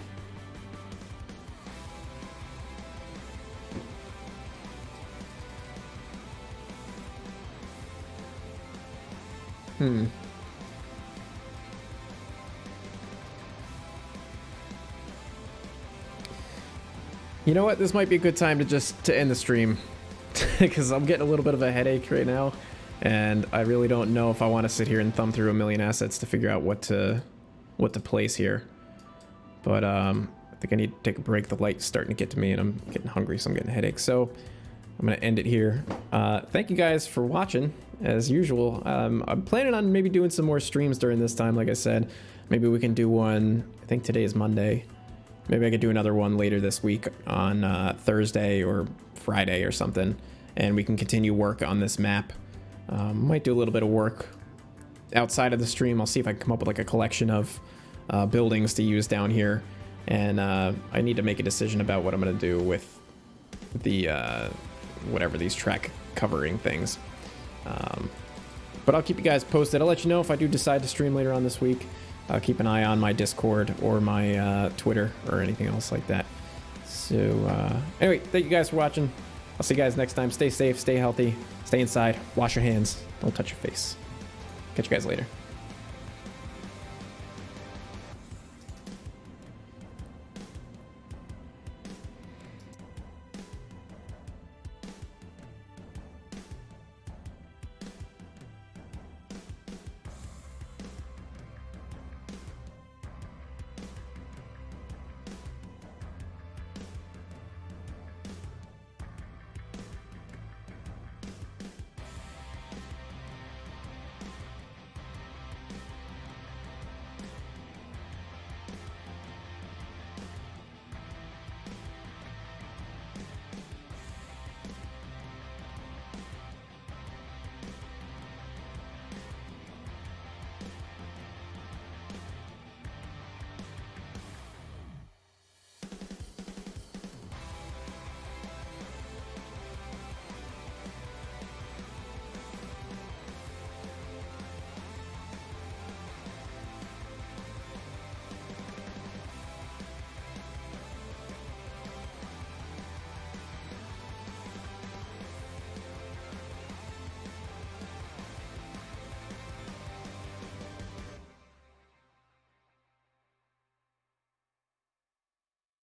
[SPEAKER 1] You know what? This might be a good time to end the stream because I'm getting a little bit of a headache right now, and I really don't know if I want to sit here and thumb through a million assets to figure out what to place here. But I think I need to take a break. The light's starting to get to me, and I'm getting hungry, so I'm getting a headache. So I'm gonna end it here. Thank you guys for watching. As usual, I'm planning on maybe doing some more streams during this time. Like I said, maybe we can do one. I think today is Monday. Maybe I could do another one later this week on Thursday or Friday or something, and we can continue work on this map. Might do a little bit of work outside of the stream. I'll see if I can come up with like a collection of buildings to use down here, and I need to make a decision about what I'm going to do with the whatever these track covering things. But I'll keep you guys posted. I'll let you know if I do decide to stream later on this week. Keep an eye on my Discord or my Twitter or anything else like that. So anyway, thank you guys for watching. I'll see you guys next time. Stay safe, stay healthy, stay inside, wash your hands, don't touch your face. Catch you guys later.